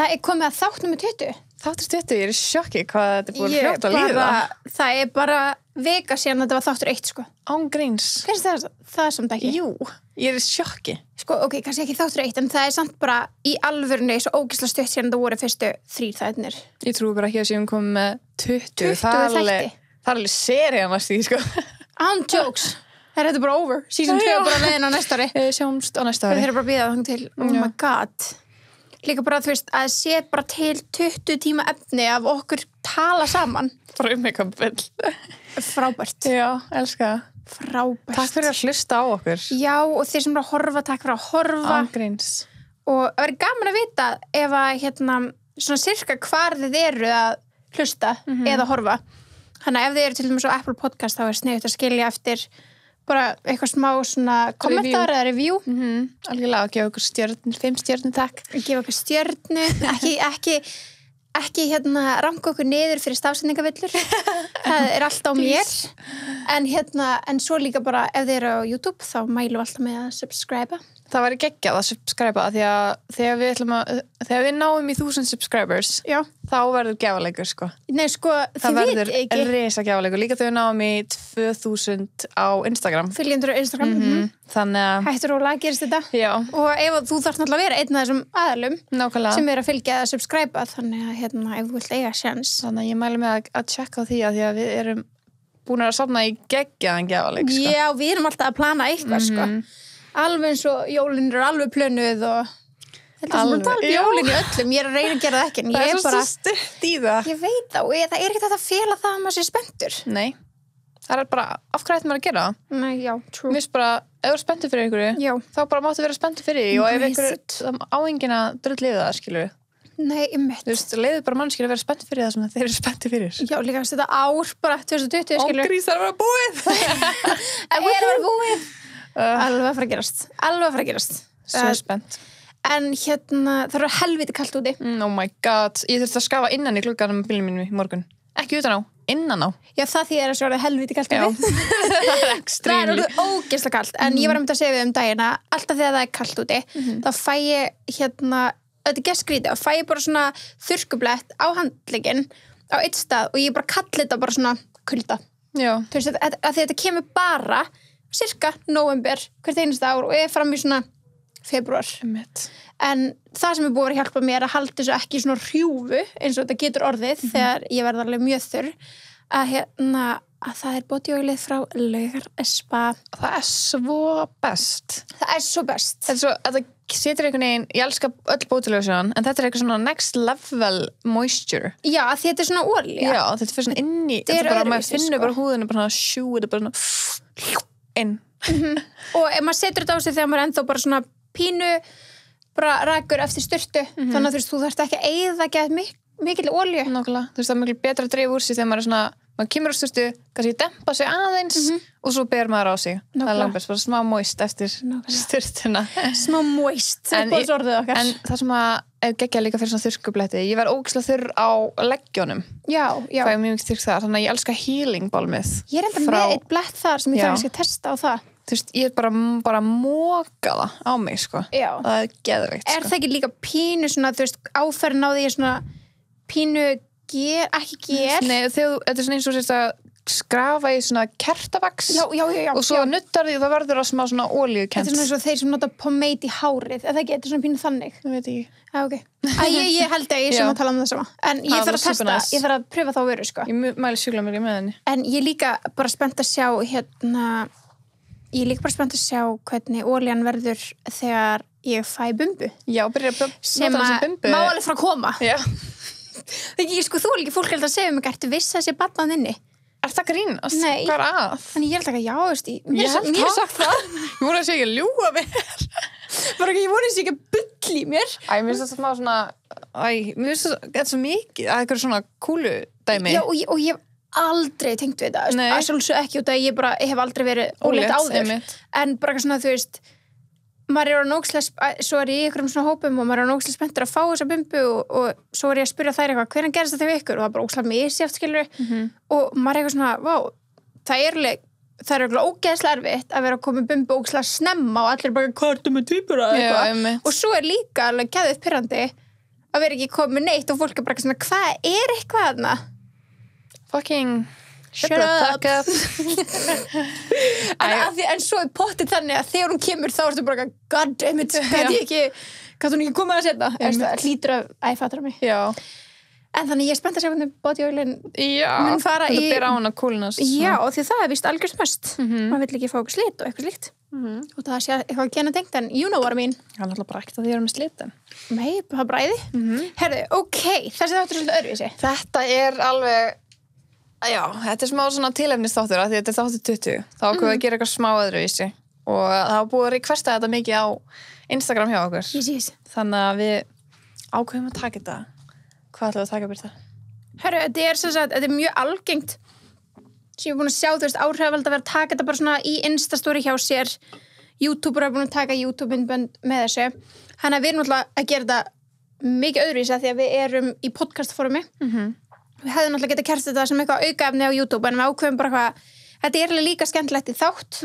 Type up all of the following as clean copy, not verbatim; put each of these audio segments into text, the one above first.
Það komið að þátt nummer 20. Þáttur 20, ég í sjokki hvað þetta búið fljótt að líða. Það bara vika síðan þetta var þáttur 1, sko. Án gríns. Hvernig það samt ekki? Jú, ég í sjokki. Sko, ok, kannski ekki þáttur 1, en það samt bara í alvörunni svo ógeðslega stutt síðan það voru fyrstu 3 þættirnir. Ég trúi bara ekki að séum komið með 20 þætti. Það alveg serían að stíð, sko. On jokes. Það bara over. Season 2 bara leiðin á næsta ári. Sjáumst á næsta ári. Þeir bara býða það til. Oh my god. Líka bara, þú veist, að sé bara til 20 tíma efni af okkur tala saman. Bara eitthvað vill. Frábært. Já, elska. Frábært. Takk fyrir að hlusta á okkur. Já, og þeir sem bara horfa, takk fyrir að horfa. Án gríns. Og það verður gaman að vita ef að, svona sirka hvar þið eru að hlusta eða horfa. Þannig að ef þið eru til dæmis á Apple Podcast þá sniðugt að skilja eftir bara eitthvað smá svona kommentar eða review. Algjörlega að gefa okkur stjörnur, 5 stjörnur, takk. Gefa okkur stjörnu, ekki ranka okkur niður fyrir stafsendingavillur. Það allt á mér. En svo líka bara ef þið eru á YouTube þá mælum við alltaf með að subscribe. Það væri geggjað að subscribe því að þegar við náum í 1000 subscribers, já, þá verður gefaleikur, sko. Nei, sko, þið veit ekki. Það verður risa gefaleikur. Líka þegar við náum í 2000 á Instagram. Fylgjendur á Instagram. Þannig að hættur og lag gerist þetta. Já. Og ef þú þarft náttúrulega að vera einn af þessum aðalum nákvæmlega sem að fylgja að subscribe, þannig að ef þú vilt eiga sjans. Þannig að ég mæli mig að checka á því að við erum búin að safna í geggjaðan gefaleik, sko. Já, við erum alltaf að plana eitthvað, sko. Alveg eins og jólin eru alveg plönuð og jólin í öllum, ég er að reyna að gera það ekki en það ég svo stutt í það. Ég veit það, og það ekki þetta að fela það að maður sé spenntur. Nei, það bara af hverju ætti maður að gera það? Nei, já, true. Mér finnst bara, ef þú er spenntur fyrir einhverju, þá bara máttu vera spenntur fyrir því og ef einhverju á enginn að drullið það, skilur við. Nei, einmitt. Þú veist, leiðu bara mannskir að vera spennt fyrir það sem þeir eru spenntir fyrir. Já, líka þetta ár bara 2020, skilur. Grís, það er að vera búið. Það er að vera búið. Alveg að fara að gerast. Svo spennt. En það eru helviti kalt úti. Oh my god, ég þurfti að skafa innan í klukkanum með bílum mínum í morgun. Ekki utan á, innan á. Já, það því að það helviti kalt úti. Það er alveg ógeðslega kalt. En ég var að segja við daginn að alltaf þegar það er kalt úti, þá fæ ég þetta er skrítið og fæ ég bara svona þurrkublett á handlegginn á eitt stað og ég bara kalli þetta bara svona kulda. Já. Þú veist, að þetta kemur bara cirka nóvember hvert einasta ár og er fram í svona febrúar. En það sem er búið að hjálpa mér að halda þessu ekki svona hrjúfu eins og þetta getur orðið þegar ég verð alveg mjög þurr að það er bodyolið frá Laugar Spa. Það er svo best. Það er svo best. Þetta setur einhvern veginn, ég elska öll bodylotion, en þetta er eitthvað svona next level moisture. Já, þetta er svona olía. Já, þetta fyrir svona inn í, maður finnur bara húðinu bara svona þetta bara svona inn. Og ef maður setur þetta á sig þegar maður ennþá bara svona pínu bara rakur eftir sturtu, þannig að þú þarft ekki að eyða ekki mikil olíu. Nákvæmlega, þú veist það er mikil betra að dreifa úr sig þegar maður er svona, maður kemur á sturtu, kannski dempa sig aðeins og svo ber maður á sig. Það er langbest, bara smá moist eftir sturtuna. Smá moist, en það sem að geggja líka fyrir svona þurrkubletti, ég var ógeðslega þurr á leggjónum. Já. Fæ mjög mikið þurrk þar, þannig að ég elska healing balmið. Ég er enda með eitt blett þar sem ég þarf að testa á það. Þú veist, ég er bara móka það á mig, sko. Já. Það er geðveikt, sko. Er það ekki líka pínu svona, þú veist, áferðin á því svona pínu ekki ger? Nei, þetta er svona eins og sérst að skrafa í svona kertavaks. Já. Og svo nuttar því og það verður að smá svona olíukent. Þetta er svona eins og þeir sem nota pomade í hárið. Er það ekki, þetta er svona pínu þannig? Ég veit ekki. Já, ok. Ég held að ég sem að tala um það sama. En ég þarf að testa, ég þarf að pröfa þá veru, sko. Ég mæli sjúklega mikið með henni. En ég er líka bara spennt að sjá hvernig olían verður þegar ég fæ bumbu. Já, byrja að nota þessi bumbu. Má alveg frá að koma. Já. Sko, þú er ekki fólk að segja mig, ertu viss að sé barnað inni? Er það grínast? Nei. Hvað er að? Þannig ég held ekki að já, veist mér er sagt það. Ég voru að segja að ljúga mér. Bara ekki, ég voru að segja bull í mér. Mér finnst það svona, mér finnst þetta svo mikið, að eitthvað svona kúlu dæmi. Já, og ég hef aldrei tengt við þetta. Að sjálfsög ekki út að ég hef aldrei verið ólétt áður. En bara eitthvað svona, þú veist, maður er á nógslega, svo er ég í einhverjum svona hópum og maður er á nógslega spenntur að fá þessa bumbu og svo er ég að spyrja þær eitthvað, hvernig gerist þetta við ykkur? Og það er bara ógslega misjæft, skilur og maður er eitthvað svona, vá, það er eitthvað ógeðslega erfitt að vera að koma bumbu ógslega snemma og allir bara, hvað ertu með tvíbura? Og svo er líka alveg geðið pirrandi að vera ekki komið neitt og fólk bara svona, hvað eitthvað þarna? Fucking shut the fuck up. En svo pottið þannig að þegar hún kemur þá ertu bara god damn it, hvað hún ekki komið að setja? Það hlýtur að fattar mig. Já. En þannig ég er spennt að sjá hvernig body oilin mun fara í... Það byrja á hana kúlunast. Já, og því það víst algjörsmest. Maður vill ekki fá okkur slit og eitthvað slíkt. Og það sé eitthvað gena tengt, en you know what I mean. Það er alltaf bara ekkert að því að með slitin. Nei, það er bræði. Herðu, okay, þessi þáttur svolítið öðruvísi. Þetta er alveg... Já, þetta er smá svona tilefnisþáttur af því þetta er þáttur 20. Þá ákveðum við að gera eitthvað smá öðruvísi. Og það var búið að requesta þetta mikið á Instagram hjá okkur. Yes. Þannig að við ákveðum að taka þetta. Hvað ætlaðu að taka Birta? Herru, þetta er mjög algengt sem ég er búin að sjá, þú veist, áhrifavald að vera að taka þetta bara svona í Instastory hjá sér. YouTuber er búin að taka YouTube-myndbönd með þessu. Þannig að við erum náttúrulega að gera þetta mikið öðruvísi því að við erum í podcastformi. Við hefðum náttúrulega getað kert þetta sem eitthvað aukaefni á YouTube, en við ákveðum bara hvað, þetta er líka skemmtilegt í þátt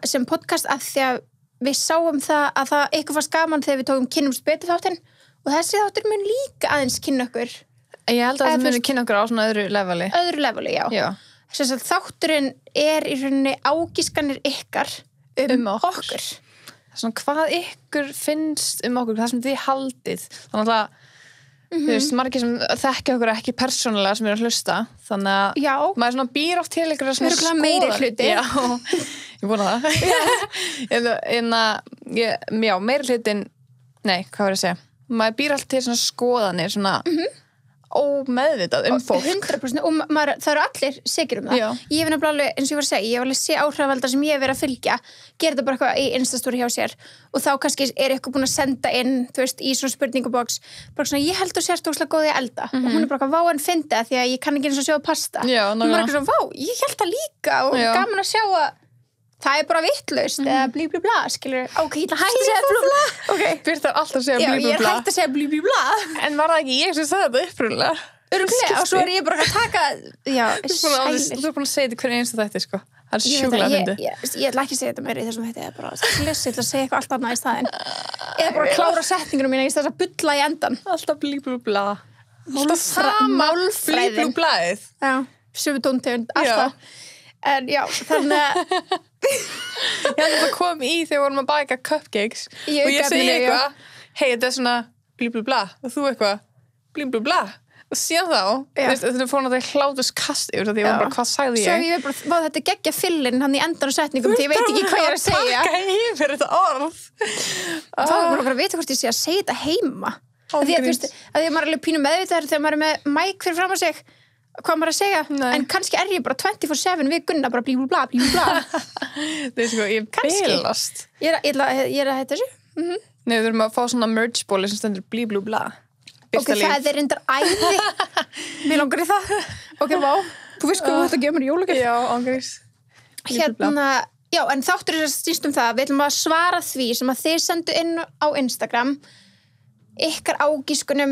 sem podcast af því að við sáum það að það eitthvað fannst gaman þegar við tókum kynnumst betur þáttinn. Og þessi þáttur mun líka aðeins kynna okkur. Ég held að það muni kynna okkur á svona öðru leveli. Öðru leveli, já. Þess að þátturinn er í rauninni ágiskanir ykkar okkur. Svona hvað ykkur finnst okkur, það sem þið haldið. Þannig að þú veist, margir sem þekkja okkur ekki persónulega sem eru að hlusta. Þannig að maður svona býr oft til ykkur svona skoðan. Meiri hluti. Já, ég búin að það. Meiri hlutin, nei, hvað var ég að segja? Maður býr alltaf til svona skoðanir, svona ómeðvitað fólk. 100%, og það eru allir segir það. Ég hef nefnilega alveg, eins og ég var að segja, ég hef alveg sé áhrifavaldar sem ég hef verið að fylgja, gera þetta bara eitthvað í Instastory hjá sér og þá kannski er eitthvað búin að senda inn, þú veist, í svona spurningabox, bara svona, ég held þú sért óslega góð í að elda og hún er bara vá en fyndi það því að ég kann ekki eins og sjóða pasta. Hún var eitthvað svona, vá, ég held það líka og gaman að sjá að það er bara vittlaust eða blí blí blá, skilur. Ok, ég ætla að hætta að segja blí blá. Ok. Birta er alltaf að segja blí blí blá. Já, ég er hægt að segja blí blí blá. En var það ekki ég sem sagði þetta upprunlega? Öruglega, og svo er ég bara að taka, Þú er búin að segja þetta hvernig einstu þetta, sko. Það er sjúklega fyndið. Ég ætla ekki að segja þetta meira í þessum þetta, ég er bara ég ætla að segja eitthvað allt annað í staðinn. Eða bara klára setningunum mína í þess að bulla í endan. Alltaf blí blí blá. Málfræðin. Já, sömu tóntegund, alltaf. En já, þannig að ég held að það kom í þegar við vorum að baka cupcakes og ég segi eitthvað hei, þetta er svona blí blí blá og þú eitthvað blí blí blá og síðan þá, þetta fór náttúrulega hlátuskast yfir því ég var bara, hvað sagði ég? Svo ég bara, þetta geggja fyllin hann í endan og setningum því ég veit ekki hvað ég er að segja. Takka yfir þetta orð. Það var bara að vita hvort ég sé að segja þetta heima. Því að maður er alveg pínu meðvitaður þegar maður er með mic fyrir fram að sig hvað maður að segja, en kannski er ég bara 24/7 við Gunna, bara blí blí blá, blí blí blá. Það er sko, ég bilast. Ég er að hætta þessu. Nei, við þurfum að fá svona merge-bóli sem stendur blí blí blá. Ok, það er reyndar æði. Mér langar í það. Ok, vá. Þú veist hvað þetta gefur mér jólagjöf. Já, ángurís. Já, en þáttur er að stýst það. Við ætlum að svara því sem að þið sendu inn á Instagram ykkar ágískunum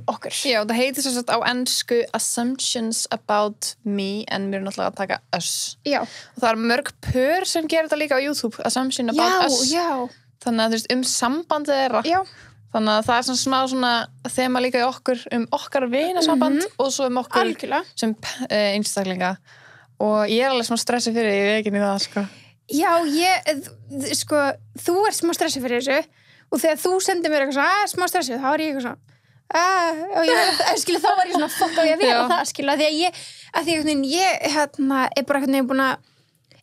okkur. Já, það heitir sem sagt á ensku Assumptions about me en við erum náttúrulega að taka us. Já. Og það er mörg pör sem gerir þetta líka á YouTube, Assumption about us. Já. Þannig að þú veist, sambandið þeirra. Já. Þannig að það er svona smá svona þema líka í okkur okkar vinasamband og svo okkur sem einstaklinga. Og ég er alveg smá stressið fyrir ég veit ekki í það, sko. Já, þú ert smá stressið fyrir þessu. Og þegar þú sendir mér eitthvað svona, smá stressið, þá var ég eitthvað svona, þá var ég svona, fokk á ég að vera það, því að ég er bara eitthvað nefn búin að,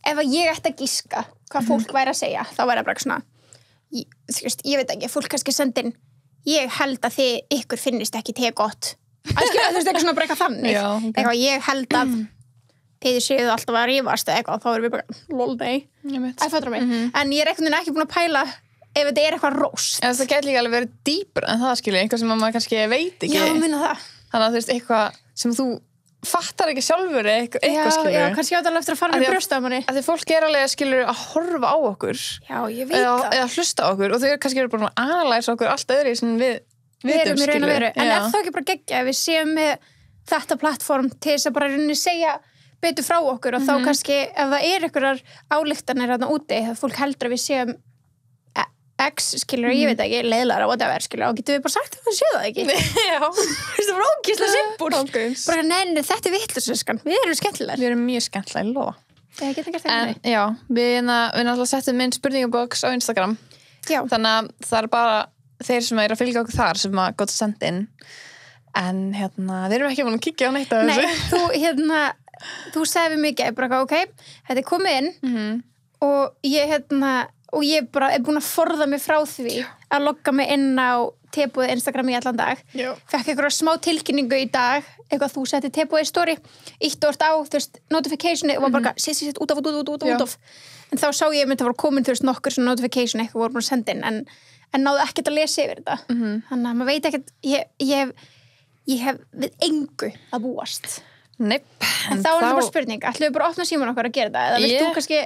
ef ég ætti að giska hvað fólk væri að segja, þá væri það bara eitthvað svona, ég veit ekki, fólk kannski sendir, ég held að ykkur finnist ekki te gott. Þú veist, eitthvað svona bara eitthvað þannig. Eitthvað, ég held að þið séu alltaf að rífast eða eitthvað, þá erum við bara, lol, nei. En ég er ekki búin að pæla ef þetta er eitthvað róst. En það gæti líka alveg verið dýpra en það, skilja, eitthvað sem maður kannski veit ekki. Já, minna það. Þannig að þú veist, eitthvað sem þú fattar ekki sjálfur eitthvað, skilja. Já, kannski áttalega eftir að fara með brjóst af manni. Af því fólk er alveg, skilja, að horfa á okkur. Já, ég veit það. Eða hlusta á okkur og þau kannski eru bara að analæsa okkur allt öðru sem við vitum, skilja. En er það ekki bara geggja ef við séum með þetta plattform til þess að bara rauninni segja betur frá okkur og þá kannski ef það einhverjar ályktanir þarna úti, að fólk heldur að við séum X, skilur, ég veit ekki, leiðlara og whatever, skilur, og getum við bara sagt það séu það ekki. Já. Það var ógeðslega simpúl. Bara nei, þetta vitlausaskan. Við erum skemmtilegar. Við erum mjög skemmtilegar, lofa. Ég get ekki það. En já, við náttúrulega settum inn spurningabox á Instagram. Já. Þannig að það bara þeir sem að fylgja okkur þar sem að gott senda inn. En við erum ekki búin að kíkja á neitt af þessu. Nei, þú sagði við mikið, bara ok, þetta komið inn og ég bara búin að forða mig frá því að logga mig inn á tebúið Instagram í allan dag. Fekk einhverja smá tilkynningu í dag, eitthvað þú setti tebúið í story, ítt og á, notificationi og var bara, sitt, út af. En þá sá ég að það var komin, nokkur svona notification eitthvað voru búin að senda inn, en náðu ekkert að lesa yfir þetta. Þannig að maður veit ekkert, ég hef við engu að búast. Nepp. En þá er það bara spurning, ætlum við bara að opna síman okkar að gera það, eða vilt þú kannski,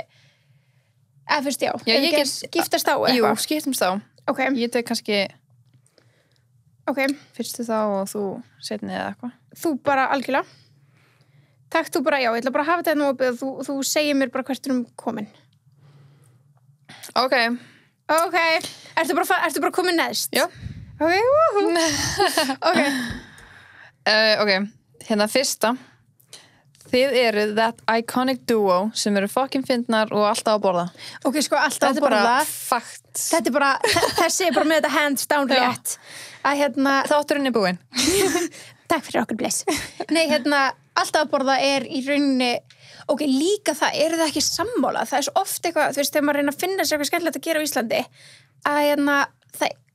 eða fyrst já, ég get giftast á eitthvað? Jú, skiptumst á. Ok. Ég teg kannski fyrstu þá og þú setni eða eitthvað. Þú bara algjörlega. Takk þú bara, já, ég ætla bara að hafa þetta nú opið og þú segir mér bara hvert komin. Ok. Ertu bara komin neðst? Já. Ok. Ok, hérna fyrsta. Þið eru that iconic duo sem eru fucking fyndnar og alltaf að borða. Ok, sko, alltaf að borða. Þetta er bara fakt. Þetta er bara, þessi er bara með þetta hands down rétt. Þátturinn er búinn. Takk fyrir okkur, bless. Nei, alltaf að borða er í rauninni, ok, líka það, eru það ekki sammála? Það er svo oft eitthvað, þú veist, þegar maður reyna að finna sér eitthvað skemmtilegt að gera á Íslandi,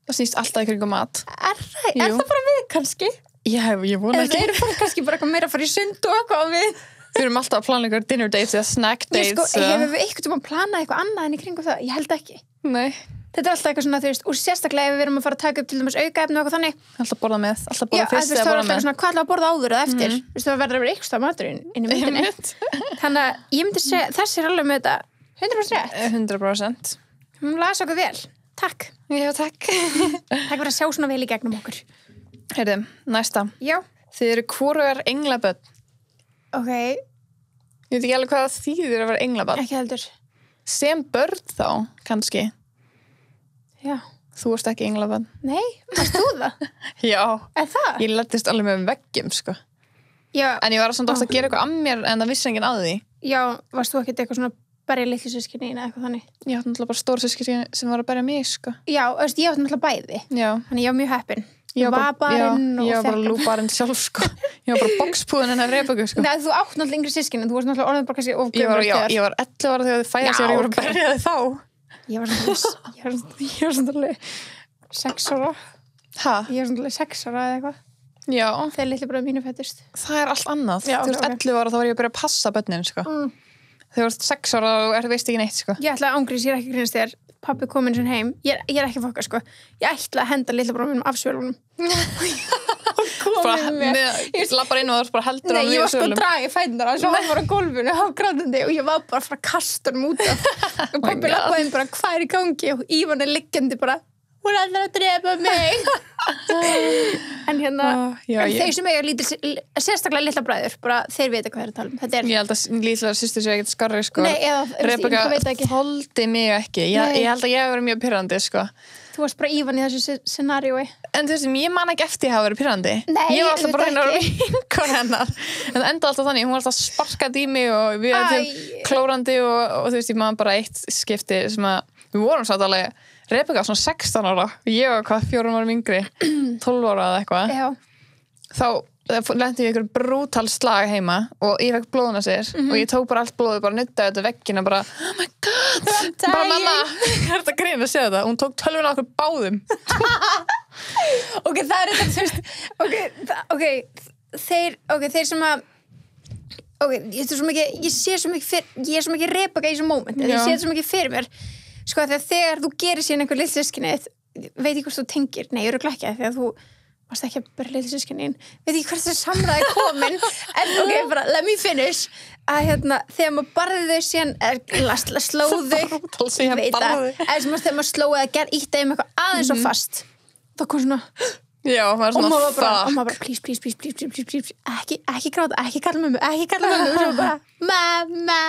það snýst alltaf í kringum mat. Er það bara við, kannski? Ég vona ekki. Það eru bara kannski bara eitthvað meira að fara í sund og eitthvað við. Við erum alltaf að plana eitthvað dinner dates eða snack dates. Hefur við eitthvað að plana eitthvað annað en í kringum það? Ég held ekki. Nei. Þetta er alltaf eitthvað svona, þú veist, og sérstaklega ef við erum að fara að taka upp til dæmis aukaefni og eitthvað þannig. Alltaf borða með, alltaf borða fyrst eða borða með. Svona, hvað ætla að borða áður eða eftir? Þú veist, það verður að vera eitthvað matur inn í myndinni. Þannig að ég myndi segja, þessi er alveg með þetta 100% rétt. 100%. Hún las okkur vel. Takk. Já, takk. Takk fyrir að sjá svona vel í gegnum okkur. Heyrðu, næsta. Já. Þið eru hvorugar englabörn. Ok. Ég veit ekki alveg hvað það þýðir að vera englabörn. Ekki heldur. Sem börn þá, kannski. Já. Þú varst ekki englabörn. Nei, varst þú það? Já. Er það? Ég læddist alveg með veggjum, sko. Já. En ég var samt ofta að gera eitthvað að mér en það vissi enginn að því. Já, varst þú ekkert eitthvað svona berja litlu sískinni eða eitthvað þannig? Ég átti náttúrulega bara stór sískinni sem var að berja mig, sko. Já, veist, ég átti náttúrulega bæði. Já. Þannig ég var mjög heppin. Ég var bara lúbarinn sjálf, sko. Ég var bara boxpúðin hennar Rebekku, sko. Nei, þú átt náttúrulega yngri sískinni en þú varst náttúrulega orðin bara kannski ofgöfur. Ég var 11 ára þegar þið fæða sér og ég var að berja þið þá. Ég var svona 6 ára. Hæ? Ég var svona 6 ára eða eitthvað. Já. Þegar litli bræður mínu fæddust. Það er allt annað. Já, þú veist, 11 ára þá var ég að byrja að passa börnin, sko. Þegar þú ert 6 ára og veist ekki neitt, sko. Ég ætla að ángrís, ég er ekki grínast þegar pabbi kominn sem heim. Ég er ekki fokka, sko. Ég ætla að henda litla bræður mínum af svölunum. Ég lappar inn og það bara heldur á ég var sko að draga fætnar og svo hann var á gólfinu og grátandi og ég var bara að fara að kasta hann út og pabbi lappaði inn bara hvað er í gangi og Ívan er liggjandi bara hún ætlar að drepa mig en þeir sem eiga sérstaklega litla bræður bara þeir vita hvað er að tala um ég held að litla systur séu ekkert skarri sko Rebekka þoldi mig ekki ég held að ég hef verið mjög pirrandi sko þú varst bara Ívan í þessu scenaríói en þú veist, ég man ekki eftir að hafa verið pirrandi ég var alltaf bara reyna að vinkona hennar en það enda alltaf þannig, hún var alltaf sparkað í mig og við erum klórandi og þú veist, ég man bara eitt skipti sem að við vorum satt alveg Rebekka svona 16 ára og ég var hvað 4 árum yngri 12 ára eða eitthvað þá lendi ég ykkur brútal slag heima og ég fekk blóðuna sér og ég tók bara allt blóðið, bara nuttaði þetta veggina bara, oh my god bara mamma, hvað er þetta grein að segja þetta hún tók tölvuna okkur báðum ok, það er þetta þú veist þeir sem að ég sé svo mikið Rebekka í þessu moment ég sé svo mikið fyrir mér sko þegar þú gerir síðan einhver lill sískinni veit ég hvort þú tengir, nei, ég eru ekki þegar þú varst ekki að byrja lill sískinni veit ekki hvert þessi samræði komin en ok, bara let me finish að þegar maður barði þau síðan slóðu ég veit það, þegar maður slóði að gera ítt eða eitthvað aðeins og fast þá kom svona Já, maður svona, og maður bara, please, ekki gráta, ekki kalla mömmu og svo bara, mamma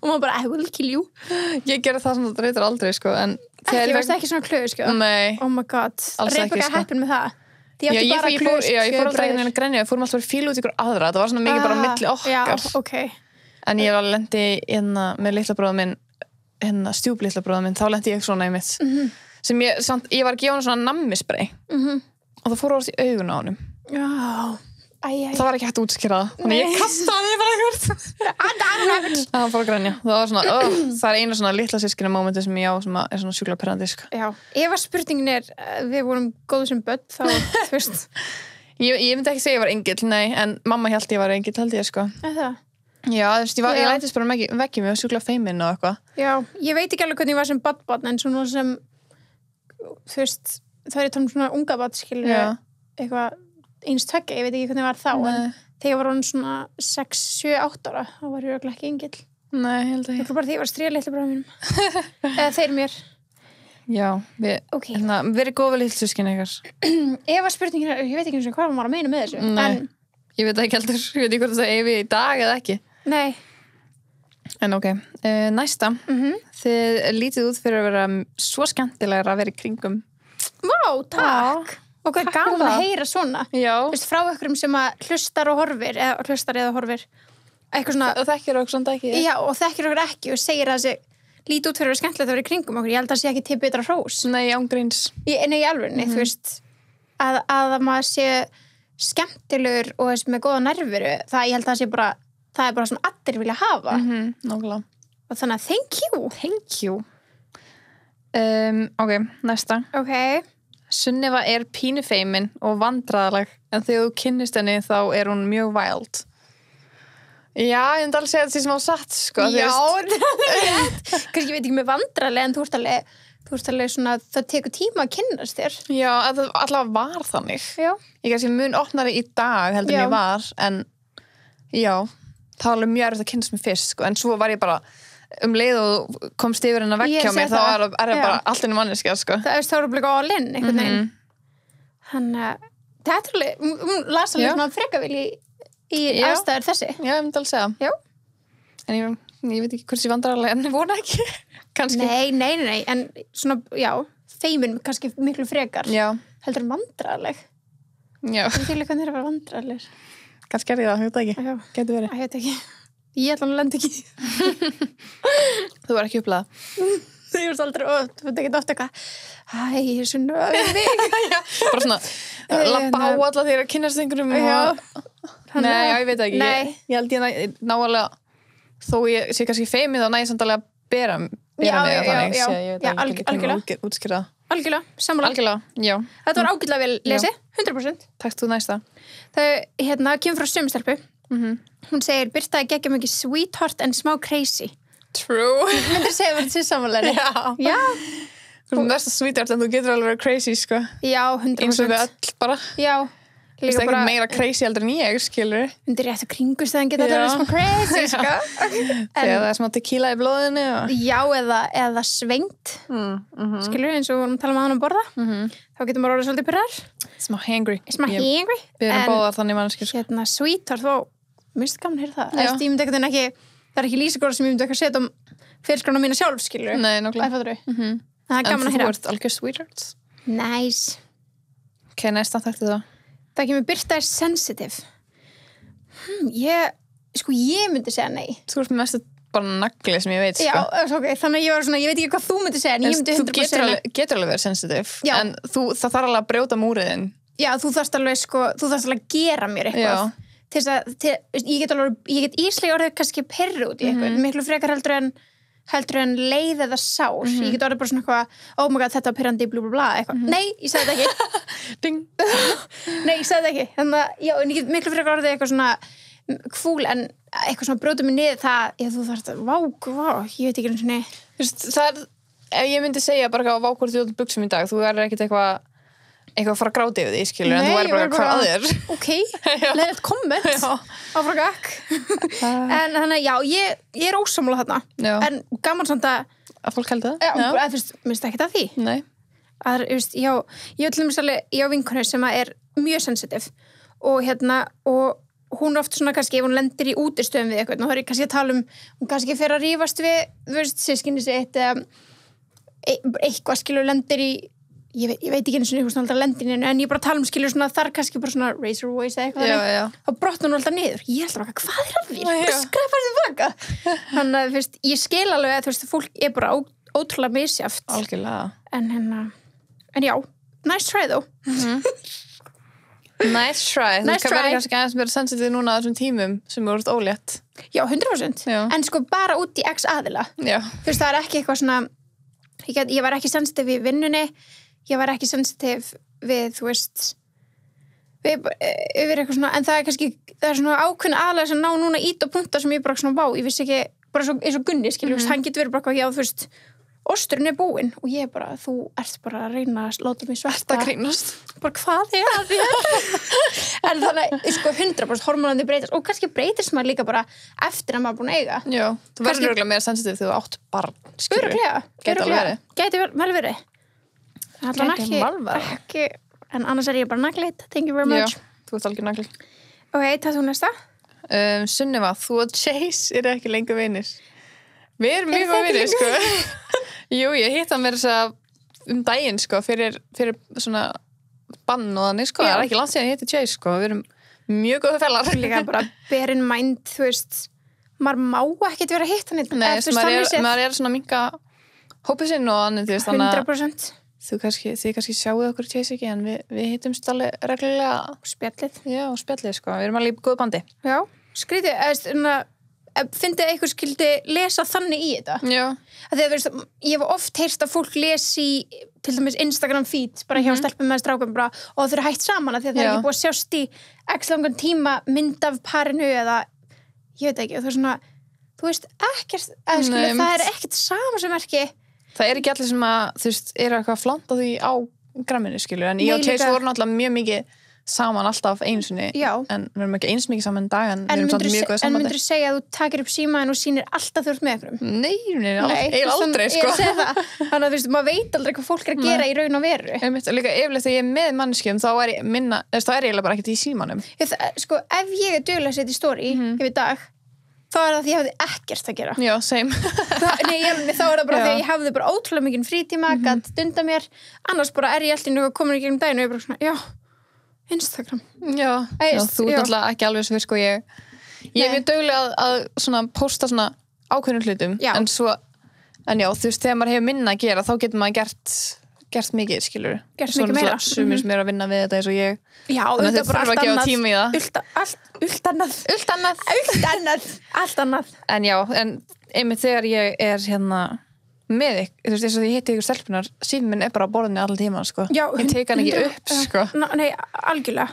og maður bara, I will kill you. Ég gerði það sem það reytur aldrei, sko, en Ekki, varst ekki svona klöðu, sko? Nei. Oh my god, Rebecca heppin með það. Já, ég fór aldrei einhvern veginn að grenja, við fórum alltaf fíl út ykkur aðra, það var svona mikið bara á milli okkar. Já, okay. En ég var lendi með litla bróða minn, stjúp litla bróða minn, þá lendi ég svona í mitt. Sem ég var að gefa hann svona nammispray og það fór orðið í augun á honum. Já, það var ekki hægt að útskýra það, þannig ég kastaði bara eitthvað. Það fór að grænja. Það var svona, það er eina svona litla systkina mómenti sem ég á sem er svona sjúklega pirrandi. Já, ef að spurningin við vorum góðu sem börn, þá, þú veist. Ég myndi ekki segja ég var engill, nei, en mamma hélt ég var engill, held ég, sko. Það? Já, þú veist, ég lætist bara veggjum, ég var sjúklega feimin og eitthvað. Já, ég veit ekki alveg hvernig ég var sem barn, en svona sem þú veist, það er svona unga barn, skilur eitthvað eins tveggi, ég veit ekki hvernig var þá en þegar ég var hann svona 6, 7, 8 ára þá var ég örugglega ekki engill. Nei, held ekki. Það var bara því ég var að stríða litla bróður mínum eða þeir mér. Já, við erum góða litla sískinni ykkar. Ef að spurningin ég veit ekki eins og hvað maður að meina með þessu. Nei, ég veit ekki heldur, ég veit ekki hvort það eigi í dag eða ekki. Nei. En ok, næsta. Þið lítið út fyrir að vera svo skemmtilegra að vera í kringum. Vá, takk. Og hvað er gaman að heyra svona. Já. Vist, frá einhverjum sem að hlustar eða horfir. Eitthvað svona. Og þekkir okkur svona ekki. Já, og þekkir okkur ekki og segir að þessi lítið út fyrir að vera skemmtilegt að vera í kringum okkur. Ég held að það sé ekki til betra hrós. Nei, ángríns. Nei, í alvörunni, þú veist. Að maður sé skemmtilegur og þessi með góða nærveru, ég held að það er bara svona allir vilja hafa. Nákvæmlega. Og þannig að thank you. Ok, næsta. Ok. Sunneva er pínufeimin og vandræðaleg, en þegar þú kynnist henni þá er hún mjög wild. Já, ég myndi alveg segja þetta sem á satt, sko. Já, kannski ég veit ekki með vandræðaleg, en þú ert alveg svona, það tekur tíma að kynnast þér. Já, það allavega var þannig. Já. Ég kannski mun opnari í dag heldur en ég var, en já, það var alveg mjög erfitt að kynnast mér fyrst, sko, en svo var ég bara leið og komst yfir henn að veggja mér þá er það bara allt einu manneskja, sko. Það er bara all in, einhvern veginn. Þannig að þetta er alveg, hún las alveg svona frekavíl í aðstæður þessi. Já, ég myndi alveg segja. Já. En ég veit ekki hvort ég vandræðarlega en ég vona ekki. Kannski. Nei, en svona, já, feimin kannski miklu frekar. Já. Heldur en vandræðarleg. Já. Það er líka að vera vandræðarleg. Kannski er ég það, ég veit ekki. Já. Getur verið. Ég veit ekki. Ég ætla að lenda ekki. Þú var ekki upplegað. Þú varst aldrei, þú veit ekki ofta eitthvað. Æ, ég er svo nöfn mig. Bara svona, labba á alla þegar að kynnast einhverjum og... Nei, ég veit ekki. Nei. Ég held ég ná alveg, þó ég sé kannski feimið og næ samt alveg að bera mig þannig. Já, algjörlega. Útskýra. Algjörlega, sammála. Algjörlega, já. Þetta var ágætlega vel lesið, 100%. Takk þú næsta. Það kemur frá sömustelpu. Hún segir, Birta geggja mikið sweetheart en smá crazy. True. Myndir segja verið til samanlega. Já. Þú verðst að sweetheart en þú getur alveg verið crazy, sko. Já, 100%. Eins og við öll bara. Já. Þú veist ekki meira crazy heldur en ég, skilur. Undir rétt og kringustæðan geta þetta verið smá crazy, sko. Þegar það er smá tequila í blóðinu. Já, eða svengt. Skilur, eins og við vorum að tala með hann að borða. Þá getur maður orðið svolítið pyrrar. Smá hangry. Við erum báðar þannig manneskir. Sweetheart, mér finnst gaman að heyra það. Ég myndi ekkert en ekki, það er ekki lýsigóra sem ég myndi ekki að setja fyrirskrána mína sjálf, skilur. Nei, nákvæmlega. Það er gaman að heyra. En þú ert algjör sweetheart. Nice. Ok, næsta þætti það. Það kemur Birta er sensitive. Ég myndi segja nei. Þú ert mest bara nagli sem ég veit, sko. Já, ok, þannig að ég var svona, ég veit ekki hvað þú myndi segja, en ég myndi 100% segja nei. Þú getur alveg verið sensitive, já. En það þarf alveg að brjóta múriðinn. Já, þú þarfst alveg að gera mér eitthvað. Ég get íslega orðið kannski perri út í eitthvað, miklu frekar heldur en leið eða sár. Ég get orðið bara svona eitthvað, oh my god, þetta var perrandi, blú blú blá, eitthvað. Nei, ég sagði þetta ekki. Ding. Nei, ég sagði þetta ekki. Þannig að, já, en ég get miklu frekar orðið eitthvað svona fúl, en eitthvað svona brjóta mig niður það, þú þarfst að, vá, ég veit ekki eins og nei. Þú veist, það er, ef ég myndi segja bara vá hvort þú ert buxum í dag, þú er ekkert eitthvað að fara að gráta yfir því, skilur, en þú er bara hvað að þér. Ok, leiðilegt komment áfram gakk. En þannig, já, ég er ósammála þarna. En gaman samt að fólk heldur það? Já, mér finnst ekki það því. Nei. ég á vinkonu sem mjög sensitive og hún oft svona kannski ef hún lendir í útistöðum við eitthvað, þá er ég kannski að tala hún kannski fer að rífast við systkini sitt eða eitthvað skilur lendir í ég veit ekki eins og eitthvað svona alltaf lendir í en ég bara tala skilur svona þar kannski bara svona razor voice eða eitthvað þá brotnar hún alltaf niður ég held bara, hvað að því? Skræfar þið baka? Þannig að ég skil alveg að fólk bara ótrúlega misjaft algjörlega en já, nice try though Nice try. Þú verður kannski aðeins meira sensitive núna á þessum tímum sem eru ólétt. Já, 100%. Já. En sko bara út í x aðila. Já. Það ekki eitthvað svona ég var ekki sensitive í vinnunni ég var ekki sensitive við við eitthvað svona en það kannski, það svona ákveðna aðlega sem ná núna ít og punta sem ég bara svona ég vissi ekki, bara eins og Gunni skilur, hann getur verið bara já, osturinn búinn og ég bara, þú ert bara að reyna að láta mig sverta að grínast bara hvað að þér en þannig, 100% hormónandi breytast og kannski breytist maður líka bara eftir að maður búin að eiga já, þú verður örugglega meira sensitive þegar þú átt barn örugglega, gæti vel verið allan ekki en annars ég bara nagleit, thank you very much þú ert algjör nagli ok, það þú næsta Sunniva, þú og Chase ekki lengur vinir við erum mjög góð vinir, sko jú, ég hitt hann mér þess að daginn, sko, fyrir svona bann og þannig, sko, það ekki langt síðan ég hitti Chase, sko, við erum mjög góða fellar líka bara bear in mind, maður má ekkert vera að hitta hann maður svona minka hópið sinn og þannig, 100% þið kannski sjáuð okkur Chase ekki en við hittumst alveg reglulega spjallið, sko, við erum alveg í góðu bandi já, skrítið, fyndið eitthvað skildi lesa þannig í þetta já þegar ég hef oft heyrst að fólk lesi til dæmis Instagram feed bara hjá stelpum með strákum bara, og þau eru hætt saman að því að það ekki búið að sjást í x langan tíma mynd af parinu eða ég veit ekki og það svona þú veist ekkert það ekkert sama sem ekki það ekki allir sem að þú veist eitthvað að flanta því á gramminu skilur en ég og Chase voru náttúrulega mjög mikið saman alltaf einu sinni en við erum ekki eins mikið saman dag en við erum samt mjög góða sambandi. En myndirðu segja að þú takir upp símaðinn og sýnir alltaf þú ert með einhverjum? Nei, aldrei sko. Ég segi það. Þannig að maður veit aldrei hvað fólk að gera í raun og veru. Líka yfirleitt þegar ég er með manneskjum þá ég minna, þá ég eiginlega bara ekkert í símanum. Sko, ef ég duglega að setja í story yfir dag þá það því ég hafði ekkert að gera. Já, same. Þá það bara þegar ég hafði bara ótrúlega mikinn frítíma, gat dunda mér, annars bara ég alltaf nú komin í gegnum daginn og ég bara svona, já, Instagram. Já, þú náttúrulega ekki alveg svo sko ég er mjög dugleg að svona posta svona ákveðnum hlutum, en já, þú veist, þegar maður hefur minna að gera, þá getur maður gert mikið, skilur. Gert mikið meira. Sumir sem er að vinna við þetta eins og ég. Já, þannig að þau þurfa að gefa tíma í það. Allt annað. En já, en einmitt þegar ég er með ykkur, þú veist, þess að ég hitti ykkur stelpunar, síminn minn bara á borðinu allan tíman, sko. Já, ég tek hann ekki upp, sko. Nei, algjörlega.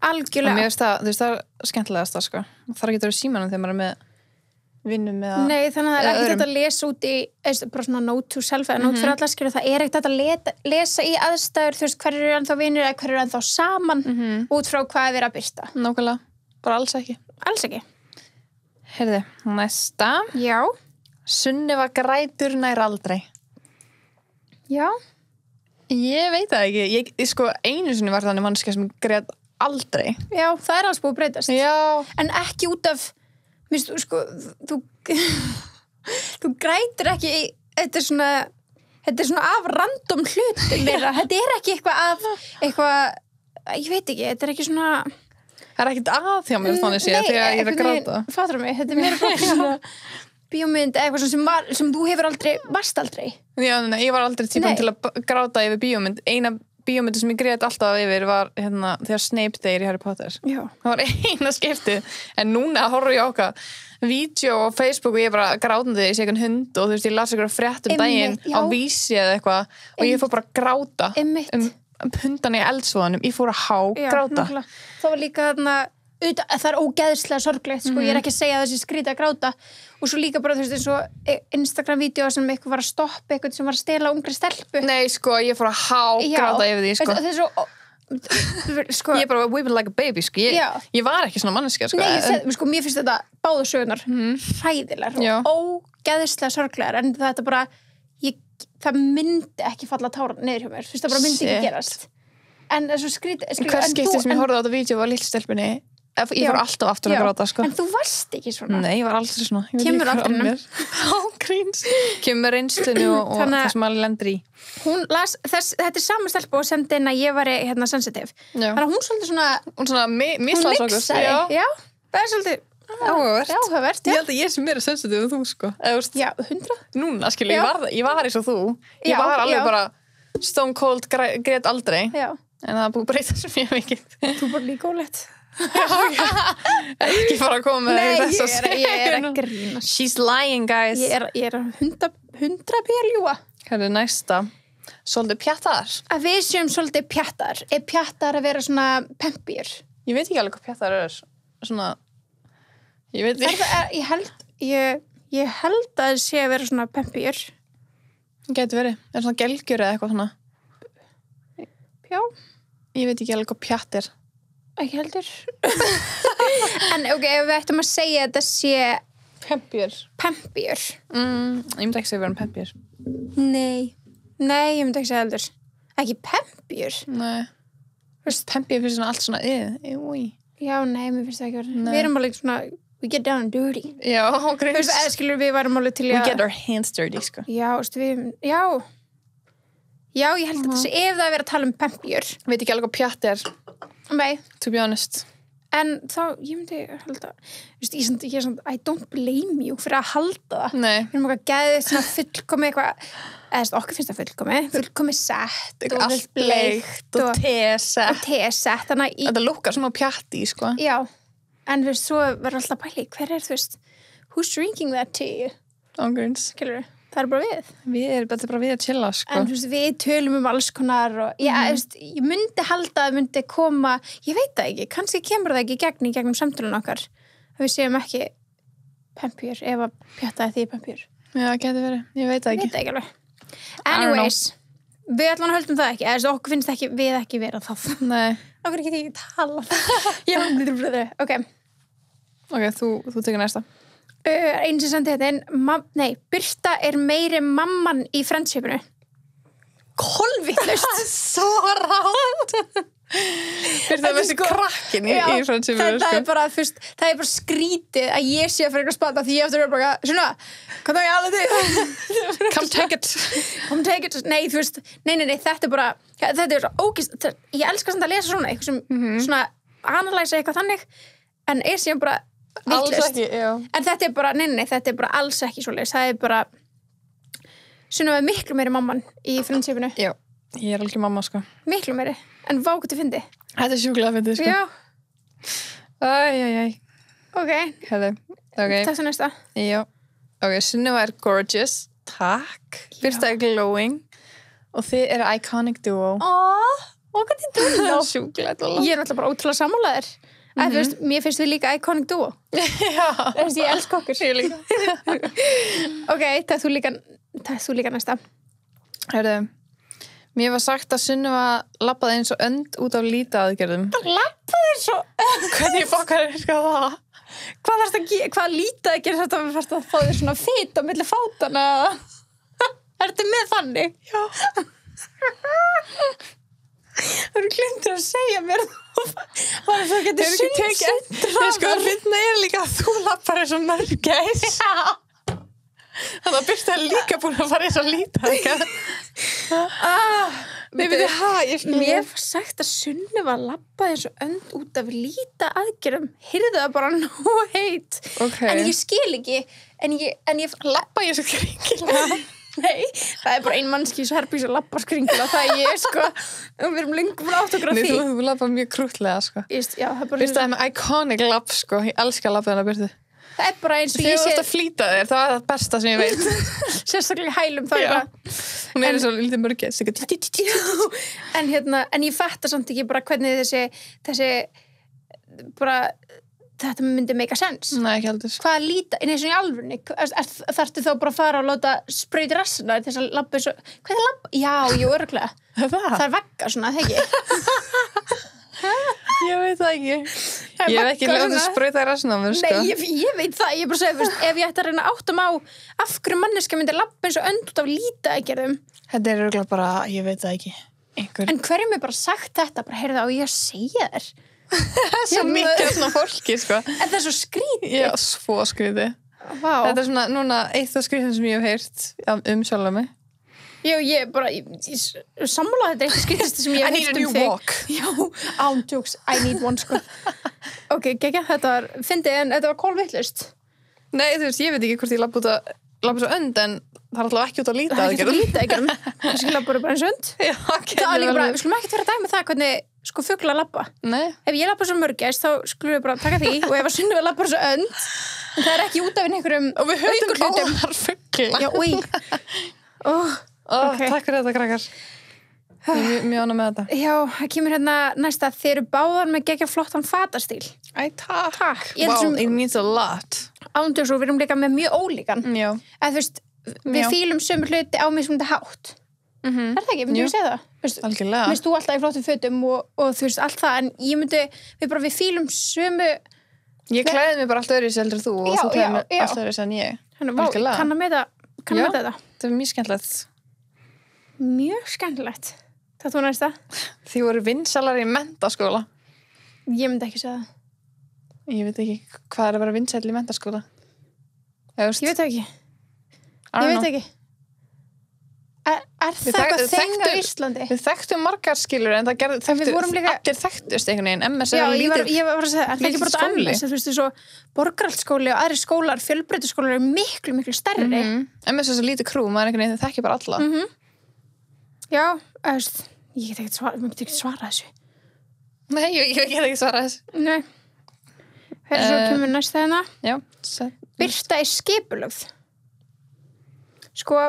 En mér veist það, þú veist, það er skemmtilegast það, sko. Það er ekki að vera símanum þegar maður er með vinnum með að... Nei, þannig að það er ekki þetta að lesa út í, bara svona note to self, eða note fyrir alla, skilur, það er ekkert að lesa í aðstæður, þú veist, hverju eru ennþá vinir eða hverju eru ennþá saman, út frá hvað er verið að birta. Nákvæmlega, bara alls ekki. Alls ekki. Heyrðu, næsta. Já. Sunniva grætur nær aldrei. Já. Ég veit það ekki. Ég sko, einu sinni var þannig manneskja sem grét aldrei. Já, það er alls búið að breytast. Já. En ekki út af, minnst, sko, þú grætur ekki í, þetta er svona af random hlutum meira. Þetta er ekki eitthvað, ég veit ekki, þetta er ekki svona... Það er ekkert að þjá mér þannig séð þegar ég er að gráta. Nei, fattar mig, þetta er meira svona... bíómynd eða eitthvað sem þú hefur varst aldrei. Já, nei, ég var aldrei típan til að gráta yfir bíómynd. Eina bíómyndu sem ég grét alltaf yfir var þegar Snape deyr í Harry Potter. Já. Það var eina skiptið. En núna horfum ég okkar vídeo á Facebook og ég er bara grátandi í sig hund og þú veist, ég las eitthvað frétt daginn á Vísi eða eitthvað og ég fór bara að gráta hundan í eldsvoðanum. Ég fór að gráta. Það var líka það er ógeðslega sorglegt, sko, ég er ekki að segja þessi skrítið að gráta og svo líka bara, þú veist, eins og Instagram-vídeó sem eitthvað var að stoppa eitthvað sem var að stela ungri stelpu. Nei, sko, ég fór að gráta yfir því, sko. Það er svo, sko. Ég bara weeping like a baby, sko. Ég var ekki svona manneskja, sko. Nei, sko, mér finnst þetta báðu sögunar hræðilegar og ógeðslega sorglegar, en þetta bara, ég það myndi ekki falla tár niður hjá mér, þú veist, það bara myndi ekki gerast en það er svo skrítið Hvers skipti sem ég horfði á þetta vídeo var lillstelpunni ég fór alltaf aftur að gráta sko. En þú varst ekki svona Nei, ég var aldrei svona Kemur aldrei Kemur reynslunni og það sem alveg lendur í Hún las, þetta er sama stelpa og sendi inn að ég var sensitive Þannig að hún svolítið svona Hún mixaði Já, það er svolítið Áhugavert Ég held að ég sem meira sensitive en þú sko Já, 100 Núna, skilu, ég var eins og þú Ég var alveg bara stone cold, grét aldrei En það búið breyta svo mjög mikið Þú bara líka óleitt Ekki fara að koma með þess Nei, ég er að grína She's lying, guys Ég er 100 pjúa Hvað er næsta? Svolítið pjattar Að við séum svolítið pjattar Er pjattar að vera svona pempir? Ég veit ekki alveg hvað pjattar Svona Ég veit ekki Ég held að það sé að vera svona pempir Gæti verið Er svona gelgjur eða eitthvað svona Já Ég veit ekki alveg hvað pjatt er Ekki heldur En ok, ef við ættum að segja að þetta sé Pempjur Ég myndi ekki segja að vera pempjur Nei, ég myndi ekki segja heldur Ekki pempjur Nei Pempjur fyrir svona allt svona Já, nei, mér finnst það ekki verið Við erum alveg svona, we get down and dirty Já, okkur Þú veist, eða skilur við varum alveg til We get our hands dirty, sko Já, ég held að þessi ef það er verið að tala um pempjur Veit ekki alveg hvað pjatt er Nei To be honest En þá, ég myndi halda Ég er svona, I don't blame you fyrir að halda það Nei Við erum eitthvað geðið svona fullkomi eitthvað Eða okkur finnst það fullkomi sett og allt bleikt og tesett Þetta lukkar svona pjatti, sko Já, en þú veist, svo verður alltaf pæli Hver er, þú veist, who's drinking that tea? Ángurins Skilur við, það er bara við Þetta er bara við að chilla, sko En þú veist, við tölum alls konar og ég myndi halda að myndi koma Ég veit það ekki, kannski kemur það ekki í gegnum samtölun okkar að við séum ekki pempjur ef að pjattaði því pempjur Já, geti verið, ég veit það ekki alveg Anyways, við allan höldum það ekki eða okkur finnst ekki, við ekki vera það Nei Okkur get ég ekki tala Ok, þú tekur næsta einn sem sendi þetta inn Birta er meiri mamman í friendshipinu kolvitlaust Svo rátt Birta er þessi krakkin í friendshipinu það er bara, fyrst, það er bara skrítið að ég sé að fyrir eitthvað spata því ég eftir að vera bara svona, hvað þá ég alveg þig Come take it Nei, þú veist, nei, þetta er bara þetta er svo ógist, ég elska samt að lesa svona eitthvað sem svona analysa eitthvað þannig en er síðan bara vitlaust en þetta er bara, nei, þetta er bara alls ekki svoleiðis, það er bara Sunna var miklu meiri mamman í friendshipinu Já, ég er alveg mamma, sko Miklu meiri, en vá hvað þið fyndi Þetta er sjúklega fyndi, sko Já Æ Ok, takk svo næsta Já, ok, Sunniva er gorgeous Takk, Birta er glowing og þið eru iconic duo hvað þið duo Sjúklega Ég er náttúrulega bara ótrúlega sammálaðir Þú veist, mér finnst við líka iconic duo Já Þú veist, ég elska okkur Ég líka Ok, takk þú líka næsta Hörðu, mér var sagt að Sunniva labbaði eins og önd út af lítaaðgerðum Labbaði eins og Hvernig fokkar er það? Hvað lítaaðgerð þetta fyrst að fá þér svona fit á milli fátana Ertu með þannig? Já Það eru glindur að segja mér Það er svo getur Ég sko að finna er líka að þú lappar eins og mörgæs Þannig að Birta er líka búin að fara eins og lítaaðgerð Mér var sagt að Sunniva labbaði eins og önd út af lítaaðgerðum Heyrðu það bara no hate En ég skil ekki En ég labba ég svo kringilega Nei, það er bara ein mannski svo herbís að labba skringilega það ég sko og við erum lengur búin átt okkur á því Þú labba mjög krútlega sko Birta er með iconic labb sko ég elska labbið hennar Birtu Það er bara eins og ég sé Þegar þú ert að flýta þér, það er það besta sem ég veit Sérstaklega hælum það Hún er eins og lítið mörgæs En ég fatta samt ekki bara hvernig þessi bara þetta myndi make a sense Nei, ekki heldur Hvað líta, eins og í alvörunni þarftu þá bara að fara og láta sprauta rassina þess að labba eins og hvað er labba? Já, jú, örglega Það er vagga svona, það ekki Ég veit það ekki Ég hef ekki látið sprauta í rassinn á mér, sko. Nei, ég veit það, ég bara segi, ef ég ætti að reyna að átta mig á af hverju manneska myndi labba eins og önd út af lýtaægerðum. Þetta örugglega bara, ég veit það ekki. En hverjum er bara sagt þetta, bara heyrðu á ég að segja þér? Svo mikið af svona fólki, sko. En það er svo skrítið. Já, svo skrítið. Vá. Þetta svona, núna, eitt af skrítið sem ég hef heyrt sjálfa mig. Já, ég bara, sammála þetta eitthvað skrítist sem ég hef heyrt þig. Walk. Já, án jokes, I need one, sko. Ok, geggjað, þetta var fyndið en þetta var kolvitlaust. Nei, þú veist, ég veit ekki hvort ég labba svo önd, en það er alltaf ekki út að líta. Það er ekki út að líta, ekki. Það skilja bara eins og önd. Já, það er líka bara, við skulum ekkert vera að dæma það hvernig, sko, fuglar labba. Nei. Ef ég labba svo mörgæst, þá skulum við bara taka því og ef að Sunneva labbar svo önd, en það er ekki út af einhverjum og við höfum báðar fugla. Já, okay. Takk fyrir þetta, krakkar. Ég er mjög ánægð með þetta. Já, það kemur hérna næsta. Þeir eru báðar með geggja flottan fatastíl. Æ, takk. Wow, it means a lot. Ándjóks og við erum líka með mjög ólíkan. Já. En þú veist, við fílum sömu hluti á mismunandi hátt. Er það ekki? Myndi ég segja það? Algjörlega. Mér þú alltaf í flottum fötum og þú veist, allt það. En ég myndi, við fílum sömu... Ég klæði mig bara allt öðruvísi heldur þú og þú klæði mig allt öðruvísi en ég. Algjörlega. Kann að meta þetta. Það er mjög skemmtilegt. Mjög skemmtilegt. Það þú næsta? Þið voru vinsælar í menntaskóla. Ég myndi ekki segja það. Ég veit ekki hvað er að vera vinsæll í menntaskóla. Ég veit það ekki. Ég veit ekki. Er það eitthvað þengt á Íslandi? Við þekktum margar skilur en það allir þekktust einhvern veginn. MS er lítið. Já, ég var að segja, er það ekki bara þetta MS? Þú veist, svo Borgarholtsskóli og aðri skólar, fjölbrautaskólar eru miklu, miklu stærri. MS er svo lítið krú, maður einhvern veginn þekkir bara alla. Já, ég get ekki svara þessu. Nei, ég get ekki svara þessu. Nei. Hvernig svo kemur næsta hérna? Já. Birta er skipulögð. Sko,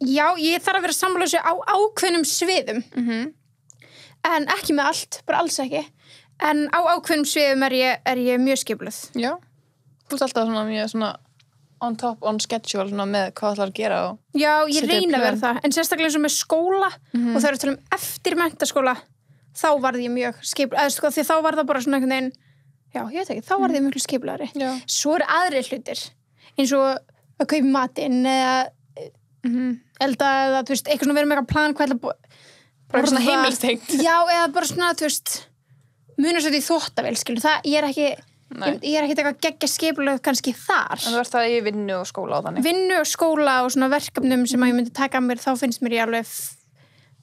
já, ég þarf að vera sammála þessu á ákveðnum sviðum. En ekki með allt, bara alls ekki. En á ákveðnum sviðum er ég mjög skipulögð. Já. Þú ert alltaf svona mjög svona on top, on schedule svona með hvað ætlar að gera og já, ég reyna að vera það. En sérstaklega eins og með skóla og það er að tala eftir menntaskóla, þá varð ég mjög skipulögð. Sko, því þá var það bara svona einhvern veginn, já, ég veit ekki, þá varð ég mjög skipulögðari. Svo eru aðrir hlutir, eins og að kaupa matinn eða elda eða, þú veist, eitthvað svona vera með eitthvað plan hvað bara svona heimilstengt. Já, eða bara svona, þú veist, muna svo því þvottavél, skilur, það, ég er ekki eitthvað geggja skipulögð kannski þar. En þú ert það í vinnu og skóla og þannig? Vinnu og skóla og svona verkefnum sem að ég myndi taka að mér, þá finnst mér ég alveg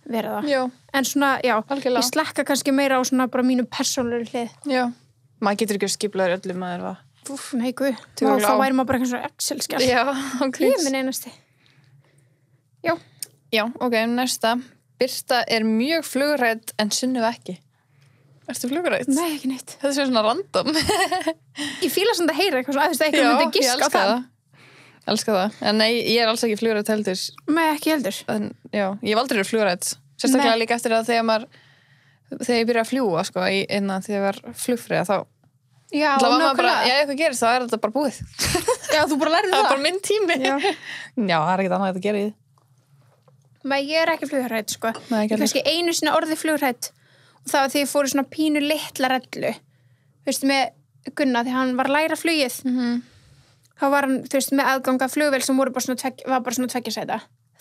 vera það. Já. En svona, já, algjörlega. Ég slekka kannski meira á svona bara mínu persónulegu hlið. Já. Maður getur ekki skipulögður öllum maður var. Nei, guð. Þá væri maður bara eitthvað svona Excel-skjal. Já, ok. Ég er minn einasti. Já. Já, ok, næsta. Birta er mjög flugrædd en Sunneva ekki. Ertu flugrædd? Nei, ekki neitt. Þetta er svona random. Ég fíla svona að heyra eitthvað svona, að eitthvað myndi giska á það. Elska það. En nei, ég er alls ekki flugrædd heldur. Nei, ekki heldur. En, já, ég hef aldrei verið flugrædd. Sérstaklega líka eftir að þegar ég byrja að fljúga, sko, þegar ég var flugfreyja, þá já, nákvæmlega. Já, eitthvað gerist, þá er þetta bara búið. Já, þú bara lærið það. Það er bara minn tími. Já, það er ekkert annað að gera í því. Nei, ég er ekki flughrædd, sko. Nei, ég kannski einu sinni orðið flughrædd og það var því ég fór í svona pínu litla rellu. Þú veist, með Gunna, því hann var að læra flugið. Þá var hann, þú veist, með aðganga flugvél sem var bara svona tveggjasæta.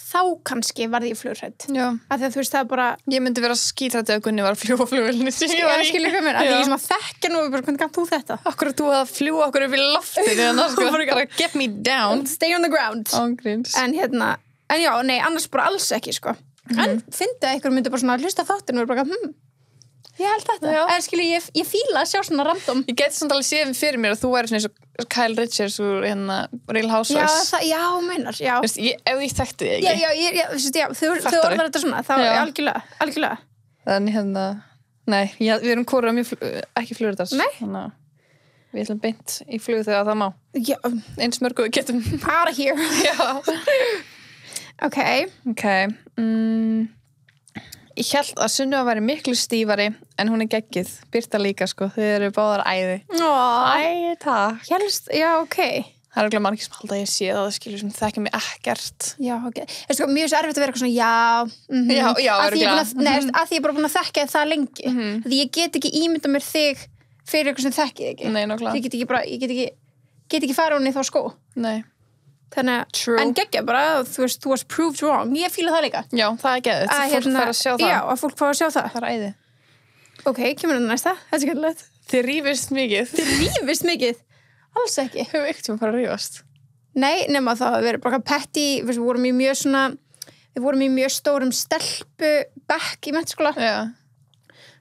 Þá kannski varði ég flughrædd. Já. Af því að þú veist, það er bara... Ég myndi vera skítrædd ef Gunni var að fljúga flugvélni. Ég skilur hvað mér, af því ég sem að þekka nú, hvernig kannt þú þetta? Akkur að þú að fljúga okkur upp í loftinu, þannig að sko, get me down. Stay on the ground. En já, nei, annars bara alls ekki, sko. En fyndi að einhver myndi bara svona hlusta þáttinu og bara, ég held þetta. En skilur, ég fíla að sjá svona random. Ég geti samt alveg séð fyrir mér að þú væri svona eins og Kyle Richards úr Real Housewives. Já, meinar, já. Ef ég þekkti þig ekki. Já, þú orðar þetta svona, þá algjörlega. Þannig nei, við erum kóra ekki flugræddar. Nei. Þannig að við ætlum beint í flug þegar það má. Já. Eins mörg og við getum. Out of here. Já. Ok. Ég held að Sunneva væri miklu stífari en hún er geggið. Birta líka, sko. Þið eru báðar æði. Æ, takk. Helst, já, ok. Það er okkur margir sem halda að ég sé það, skilur, sem þekkja mig ekkert. Já, ok. Sko, mjög svo erfitt að vera eitthvað svona, já, að því ég er bara búin að þekka það lengi. Því ég get ekki ímyndað mér þig fyrir eitthvað sem þekkið ekki. Nei, nákvæmlega. Ég get ekki fara hún í þá skó. Nei. Þannig að, en geggja bara, þú veist, þú varst proved wrong. Ég fíla það líka. Já, það er geðið. Fólk fara að sjá það. Já, að fólk fara að sjá það. Það er æði. Ok, kemur það næsta. Þetta er skemmtilegt. Þið rífist mikið. Alls ekki. Hefur ekkert að fara að rífast? Nei, nema það að vera bara petty. Við vorum í mjög stórum stelpu bekk í mennskóla. Já.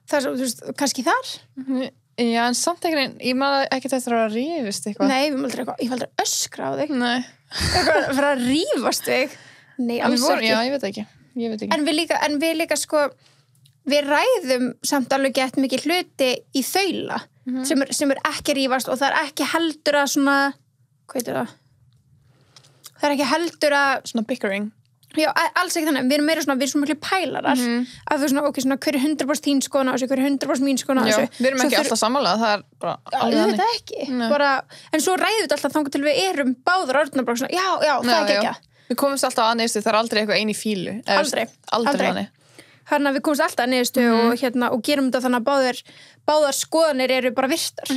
Það er svo, þú veist, kannski þar. Já, en samt ég maður ekki þetta að rífast eitthvað. Nei, ég var aldrei öskra á þig. Nei. Eitthvað fyrir að rífast þig. Nei, alls ekki. Já, ég veit ekki. En við líka sko, við ræðum samt alveg gett mikið hluti í þaula sem er ekki rífast og það er ekki heldur að svona, hvað heitir það? Það er ekki heldur að svona bickering. Já, alls ekki þannig, við erum meira svona, við erum svona miklu pælarar að við svona, ok, svona, hver er 100% þín skoðun á þessu, hver er 100% mín skoðun á þessu. Já, við erum ekki alltaf sammála, það er bara alveg þannig. Þetta ekki, bara, en svo ræðum við alltaf þangar til við erum báðar orðnar bara svona, já, það er ekki. Við komumst alltaf að niðurstu, það er aldrei eitthvað eini fílu. Aldrei þannig. Þannig að við komumst alltaf að niðurstu og gerum þetta þannig að báðar skoðanir eru bara virtar.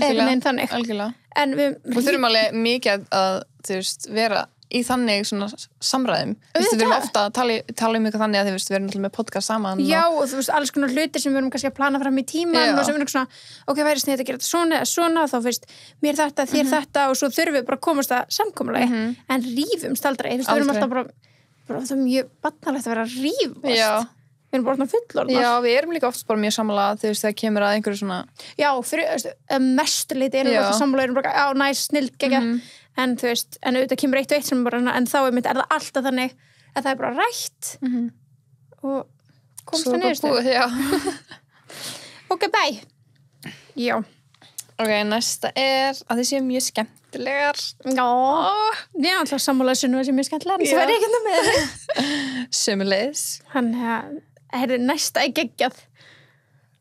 Algjörlega. En við þurfum alveg mikið að, þú veist, vera í þannig svona samræðum. Við erum ofta að tala eitthvað þannig að við erum alltaf með podcast saman. Já, og þú veist, alls konar hlutir sem við erum kannski að plana fram í tíman og sem við erum svona, ok, væri snið að gera þetta svona eða svona, þá finnst mér þetta, þér þetta og svo þurfum við bara að komast að samkomulagi en rífumst aldrei. Við erum alltaf bara það er mjög barnalegt að vera að rífast. Já. Við erum bara fullorðnar. Já, við erum líka oft bara mjög sammála þegar það kemur að einhverju svona. Já, fyrir mestuleyti erum við alltaf sammála, erum bara, næs, snill, geggja. En þú veist, en auðvitað kemur eitt og eitt sem bara, en þá er það alltaf þannig að það er bara rætt og komst það niðurstöðu. Já. Ok, bye. Já. Ok, næsta er að þið séu mjög skemmtilegar. Já, ég er alltaf sammála Sunnu að séu mjög skemmtilegar, en það er ekki það með það. Sömuleiðis. Hann næsta er geggjað.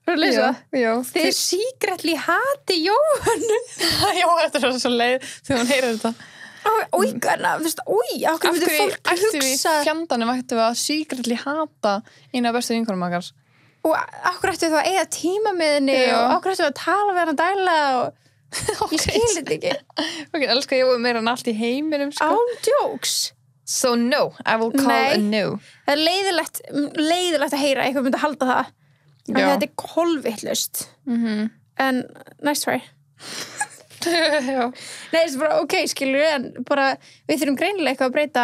Þú leysa það? Já. Þið secretly hati Jóhannu. Já, þetta er svo leið þegar hún heyrir þetta. Þú veist, okkur myndi fólk hugsa. Eftir við fjandanum ættum við að secretly hata eina af bestu vinkonum okkar. Og okkur ættum við að eiga tíma með henni og okkur ættum við að tala við hann daglega og ég skil þetta ekki. Ok, elskar Jói meira en allt í heiminum, sko. Án jokes. So no, I will call a no. Það er leiðilegt að heyra eitthvað myndi að halda það. Þetta er kolvitlaust en nice try. Já. Nei, það er bara ok, skilur en bara, við þurfum greinilega eitthvað að breyta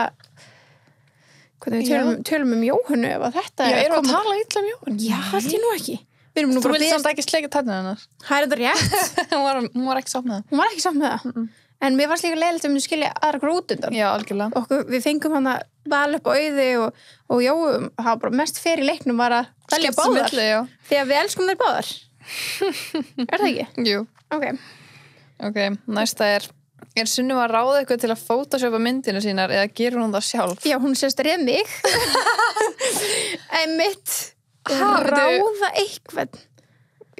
hvernig við tölum Jóhannu ef að þetta erum að tala illa Jóhannu? Já, held ég nú ekki. Þú vilt samt ekki sleika tennina hennar? Það er þetta rétt. Hún var ekki sátt með það. Hún var ekki sátt með það. En mér varst líka leiðilegt að við skilja aðra hverju út undan. Já, algjörlega. Við fengum hann að val upp á auði og Jóum, það var bara mest fyrir í leiknum var að velja báðar. Því að við elskum þær báðar. Er það ekki? Jú. Ok, næsta er Sunnu að ráða eitthvað til að photoshopa myndinu sínar eða gerur hún það sjálf? Já, hún sérst reið mig. Einmitt. Ráða eitthvað.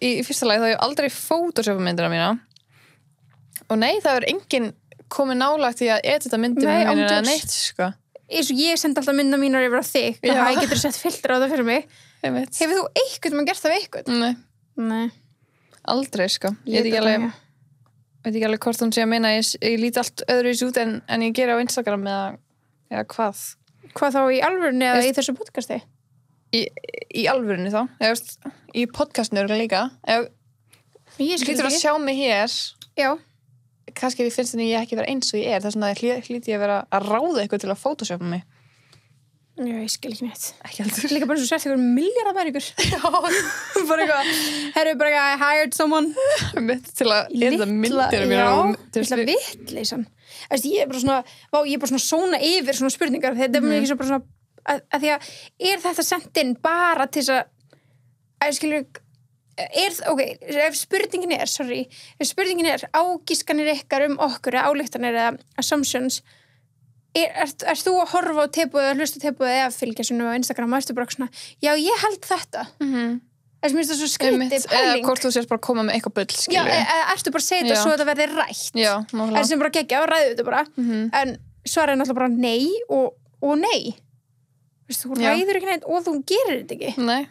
Í fyrsta lagi þá hef ég aldrei photoshopa myndina mína. Og nei, það er enginn komið nálægt í að edita myndina mína eða neitt, sko. Eins og ég sendi alltaf myndina mínar yfir á þig. Þannig að ég getur sett filter á það fyrir mig. Hefur þú eitthvað mann gert það við eitthvað? Nei. Aldrei, sko. Ég veit ekki alveg hvort hún sé að meina ég líti allt öðruvísi út en ég geri á Instagram eða hvað. Hvað þá í alvörunni eða í þessu podcasti? Í alvörunni þá. Í podcastinu líka. Ég hlýtur að sjá mig hér. Já. Kannski við finnst ég ekki vera eins og ég er. Það er svona að hlýti ég að vera að ráða eitthvað til að photoshopa mig. Já, ég skil ekki neitt. Ekki heldur. Líka bara svo sett ykkur miljardamæringur. Já. Bara eitthvað. Herru, bara eitthvað, I hired someone. Mitt til að enda myndir. Já, til að vitleysan. Ég er bara svona sóna yfir svona spurningar. Þetta er ekki svo bara svona að því að er þetta sent inn bara til þess að skilur ef spurningin er ágiskanir ykkar okkur eða ályktanir eða assumptions er þú að horfa á tebúið eða hlusta tebúið eða fylgja svona á Instagram og ertu bara svona, já ég held þetta þess að mér finnst það svo skrítið pæling eða hvort þú sést bara að koma með eitthvað bull skilur já, ertu bara að segja þetta svo að þetta verði rætt já, náttúrulega sem bara geggja og ræðu þetta bara en svaraði náttúrulega bara nei og nei þú ræður ekki neitt og þú gerir þetta ekki nei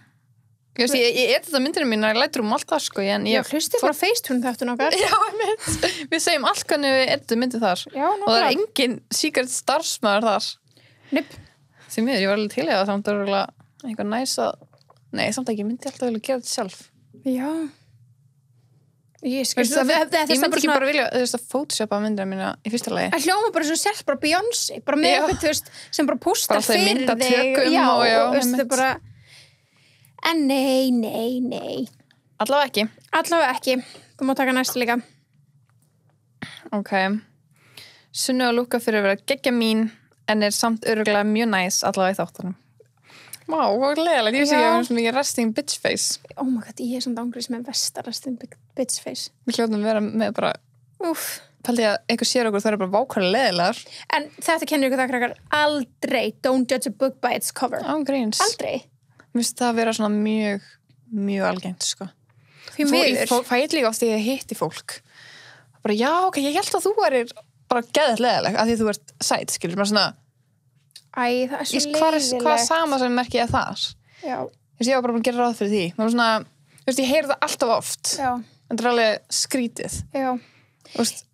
Ég þetta myndinu mín að lætur alltaf sko hlusti frá Facetune þáttu nokkar við segjum allt hvernig við þetta myndið þar og það engin secret starfsmaður þar því miður, ég var alveg til í það samt einhver næs að samt ekki, ég myndi alltaf vilja gera þetta sjálf ég myndi ekki bara vilja photoshopa myndina mína í fyrsta lagi það hljóma bara svo sjálf, bara Beyoncé bara með eitthvað, sem bara pústar fyrir þig og það bara en nei allavega ekki þú má taka næsta líka ok Sunnu og Lúka fyrir að vera geggja mín en samt örugglega mjög næs allavega í þáttunum hvað leiðilegt, ég sé ekki svona mikið resting bitch face oh my god, ég samt ángrís með versta resting bitch face við hljóðum vera með bara pældi að eitthvað sér okkur það bara vákvæða leiðilegar en þetta kennir ykkur það krakkar aldrei don't judge a book by its cover ángríns aldrei mér finnst það að vera svona mjög algengt sko. Ég fæ líka oft þegar ég hitti fólk bara já, ok, ég held að þú værir bara geðið leðileg að því þú ert sæt, skilur maður svona það er svo leiðilegt hvað sama sem merkið er þar ég var bara búin að gera ráð fyrir því maður svona, ég heyri það alltaf oft en það er alveg skrítið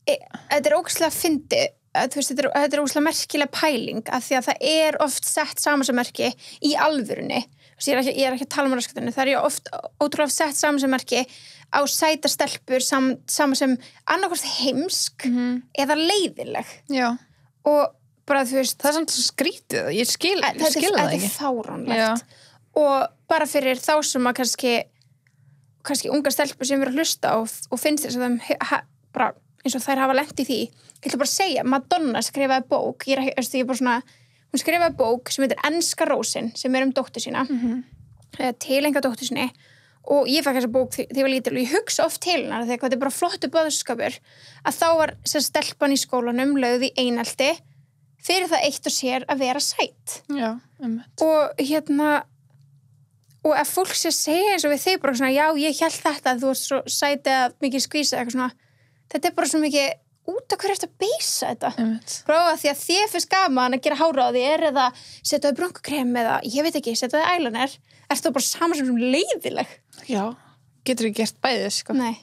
þetta er ógeðslega fyndið þetta er ógeðslega merkileg pæling af því að það er oft sett samansammerki í alvörunni ég er ekki að tala um raskatinu það er oft ótrúlega sett samansammerki á sæta stelpur saman sem annarkvort heimsk eða leiðileg og bara þú veist það er samt skrítið, ég skil það ekki þetta er fáránlegt og bara fyrir þá sem að kannski unga stelpur sem eru að hlusta og finnst þess að þeim bara eins og þær hafa lent í því ég ætla bara að segja, Madonna skrifaði bók ég er bara svona hún skrifaði bók sem heitir Enska rósin sem er dóttur sína tilenga dóttur sinni og ég fekk þessa bók þegar ég var lítil og ég hugsa oft til hennar þegar þetta er bara flottu boðskapur að þá var stelpan í skólanum lögð í einelti fyrir það eitt og sér að vera sæt og og ef fólk sé að segja eins og við þig bara svona já ég hélt þetta að þú ert svo sæt eða mikið skvísa eitthvað svona þetta er bara svo mikið út af hverju eftir að beisa þetta prófa því að þér finnst gaman að gera hára á þér eða setja það brúnkukrem eða ég veit ekki, setja það eyeliner ertu það bara saman sem leiðileg getur ekki gert bæðið sko. Nei,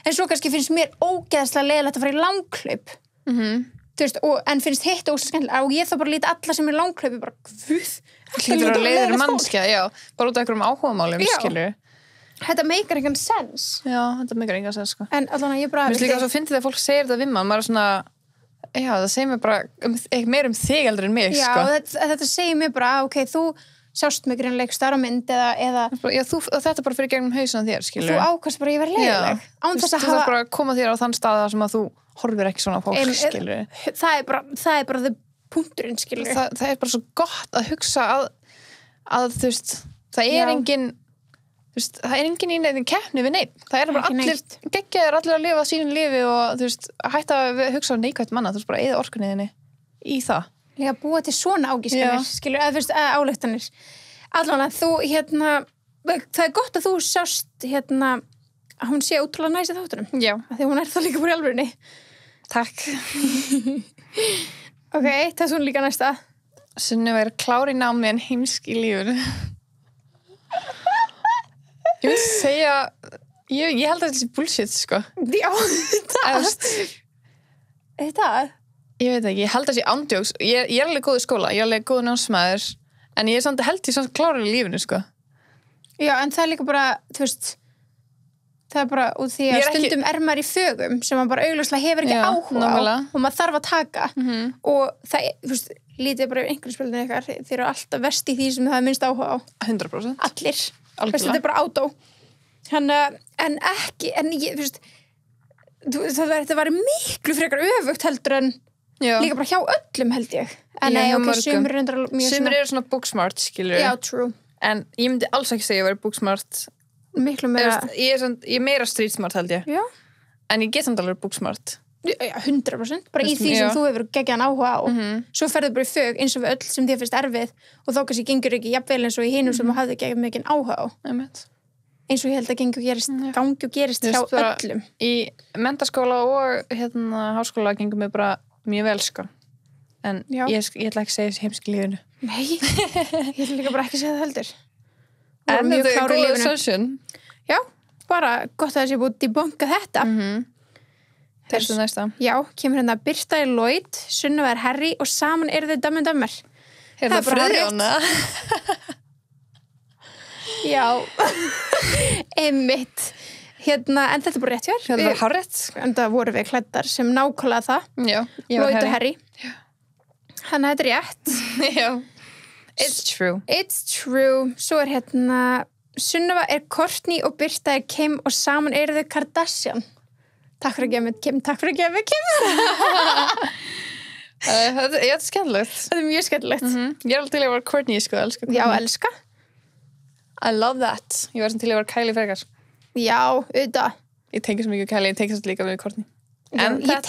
en svo kannski finnst mér ógeðslega leiðilegt að fara í langhlaup þú veist, en finnst hitt ógeðslega skemmtilega og ég þá bara líti alla sem er langhlaupi bara, hlýtur að leiðir mannskja bara út af einhverjum áhugamálum skilur þetta meikar engan sens þetta meikar engan sens sko. En allan að ég bara mér finnst líka svo fyndið þegar fólk segir þetta við maður er svona það segir mér bara meir þig heldur en mig sko. þetta segir mér bara ok, þú sást mig greinleik starra mynd eða þetta bara fyrir gegnum hausinn þér skilur þú ákast bara að ég verði leiðileg þú þarf bara að koma þér á þann stað sem að þú horfir ekki svona á fólk skilur það er bara punkturinn skilur það er bara svo gott að hugsa að þú veist það er engin það er engin í neitt keppni við neitt það er bara allir geggjaðir allir að lifa sínu lífi og þú veist hætta að hugsa neikvætt manna þú veist bara eyða orkunniðinni í það líka búa til svona ágískanir skilur eða þú veist álektanir allan að þú það er gott að þú sást að hún sé ótrúlega næs í þáttunum af því hún er það líka bara í alvörunni takk ok, það er svona líka næsta Sunnu er klári námi en heimsk í lífunu ég vil segja ég held að þetta sé bullshit sko já, þetta ég veit ekki, ég held að það sé ándjóks ég er alveg góð í skóla, ég er alveg góð námsmaður en ég er samt held ég samt klárar í lífinu sko já, en það er líka bara, þú veist það er bara út því að stundum er maður í fögum sem maður bara augljóslega hefur ekki áhuga á og maður þarf að taka og það, þú veist, lítið bara einhverju spilinu ykkar, þeir eru alltaf verst í því sem það er minnst áhuga á 100% allir þetta er bara átó en ekki ég, það var miklu frekar öfugt heldur en líka bara hjá öllum held ég en nei, ok, sumir eru svona booksmart skilur já, true en ég myndi alls ekki segja að ég væri booksmart miklu meira ég er meira street smart held ég en ég get samt alveg booksmart 100% bara í því sem þú hefur geggjaðan áhuga á svo ferðu bara í fög eins og við öll sem þér finnst erfið og þá kannski gengur ekki jafnvel eins og í hinum sem hafði geggjað mikinn áhuga á eins og ég held að gangi og gerist hjá öllum í menntaskóla og háskóla gengum við bara mjög vel sko en ég ætla ekki að segja þessi heimski lífinu nei, ég ætla líka bara ekki að segja það heldur vorum mjög klári í lífinu. Session. Já, bara gott að þessi búið debunka þetta. Þessu næsta. Já, kemur hérna Birta Lloyd, Sunniva Harry og saman eru þau Dumb and Dumber. Það bara Friðjóna. Já, einmitt. Hérna, en þetta er bara rétt hjá. Þetta var hárrétt. En það voru við klæddar sem nákvæmlega það. Já, ég var Lloyd og Harry. Þannig að þetta er rétt. Já. It's true. It's true. Svo er hérna Sunniva er Kourtney og Birta er Kim og saman eru þau Kardashian. Takk fyrir að gefa mig Kim. Takk fyrir að gefa mig Kim. Þetta er skemmtilegt. Þetta er mjög skemmtilegt. Ég er alveg til að vera Kourtney, sko. Elska Kourtney. Já, elska. I love that. Ég var sem til að vera Kylie frekar. Já, auðvitað. Ég tengi svo mikið Kylie, ég tengi svo líka við Kourtney. En ég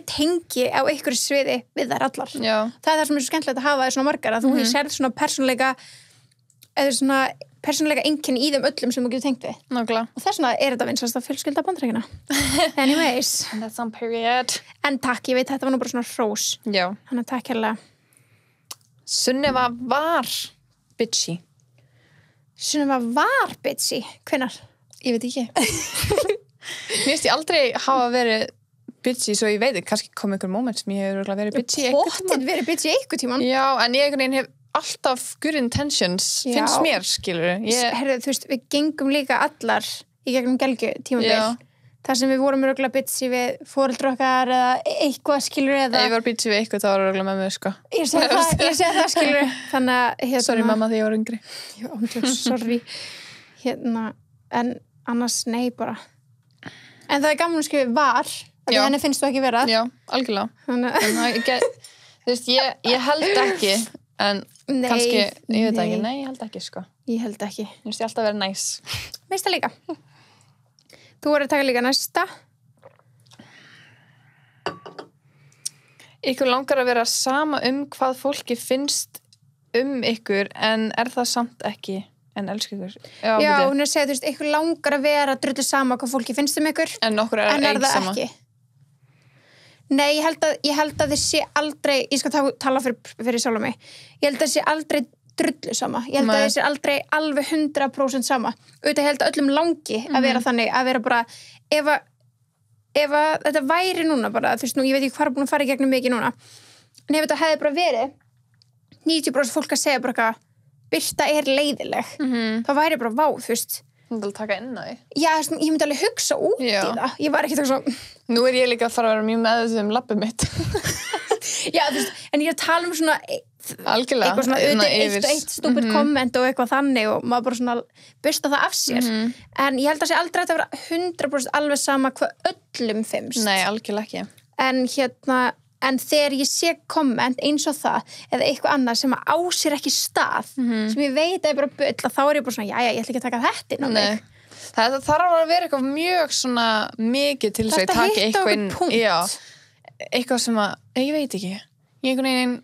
tengi á einhverju sviði við þær allar. Já. Það er það sem er svo skemmtilegt að hafa það svona margar, að þú sérð svona persónuleika einkenni í þeim öllum sem þú getur tengt við. Nákvæmlega. Og þess vegna er þetta vinsast að fjölskylda Bandaríkjanna. Anyways. And that's on period. En takk, ég veit þetta var nú bara svona hrós. Já. Þannig að takk hérlega. Sunniva var bitchy. Sunniva var bitchy. Hvenær? Ég veit ekki. Mér finnst ég aldrei hafa verið bitchy, svo ég veit ekki, kannski kom einhver moment sem ég hefur verið bitchy einhvern tímann. Pottet verið bitchy einhvern tímann. Já, en ég einhvern veginn hef alltaf good intentions, finnst mér, skilur. Herðu, þú veist, við gengum líka allar í gegnum gelgju tímabil. Þar sem við vorum örugglega bitchy við foreldrar okkar eða eitthvað, skilur, eða... Ef ég var bitchy við eitthvað, þá var örugglega með mig, sko. Ég segi það, skilur. Þannig að... Hérna, sorry, mamma, því ég var yngri. Já, sorry. Hérna, en annars, nei, bara... En það er gaman að skrifa var, að henni finnst þú ekki vera. Já, algjörlega. Þú veist, ég held ekki, en kannski, ég veit ekki, nei, ég held ekki, sko. Ég held ekki. Þú veist, ég alltaf vera næs. Veist það líka. Þú voru að taka líka næsta. Ykkur langar að vera sama hvað fólki finnst ykkur, en er það samt ekki... En elska ykkur. Já, hún er að segja, þú veist, ykkur langar að vera drullu sama hvað fólki finnst ykkur. En okkur er það sama. Ekki. Nei, ég held að þið sé aldrei, ég skal tala fyrir sjálf mig, ég held að þið sé aldrei drullu sama. Ég held að þið sé aldrei alveg 100% sama. Auðvitað ég held að öllum langi að vera þannig, að vera bara, ef að þetta væri núna bara, þú veist, nú, ég veit ekki hvað er búin að fara í gegnum mikið núna, en ef þetta hefði bara verið 90% fólk að segja bara eitthvað, Birta er leiðileg. Það væri bara vá, þú veist. Þú myndi alveg taka inn á því. Já, ég myndi alveg hugsa út í það. Ég var ekki það svo... Nú er ég líka að fara að vera mjög meðvituð labbið mitt. Já, þú veist, en ég er að tala svona... Algjörlega. Eitthvað svona eitt stúpid komment og eitthvað þannig og maður bara svona bursta það af sér. En ég held að sé aldrei að vera 100% alveg sama hvað öllum finnst. Nei, algjörlega ekki. En þegar ég sé komment eins og það eða eitthvað annað sem á sér ekki stað sem ég veit að ég bara bull þá er ég bara svona, já, ég ætla ekki að taka þetta inn á mig. Það þarf að vera eitthvað mjög svona mikið til þess að ég taki eitthvað inn. Já, eitthvað sem að, ég veit ekki. Ég einhvern veginn,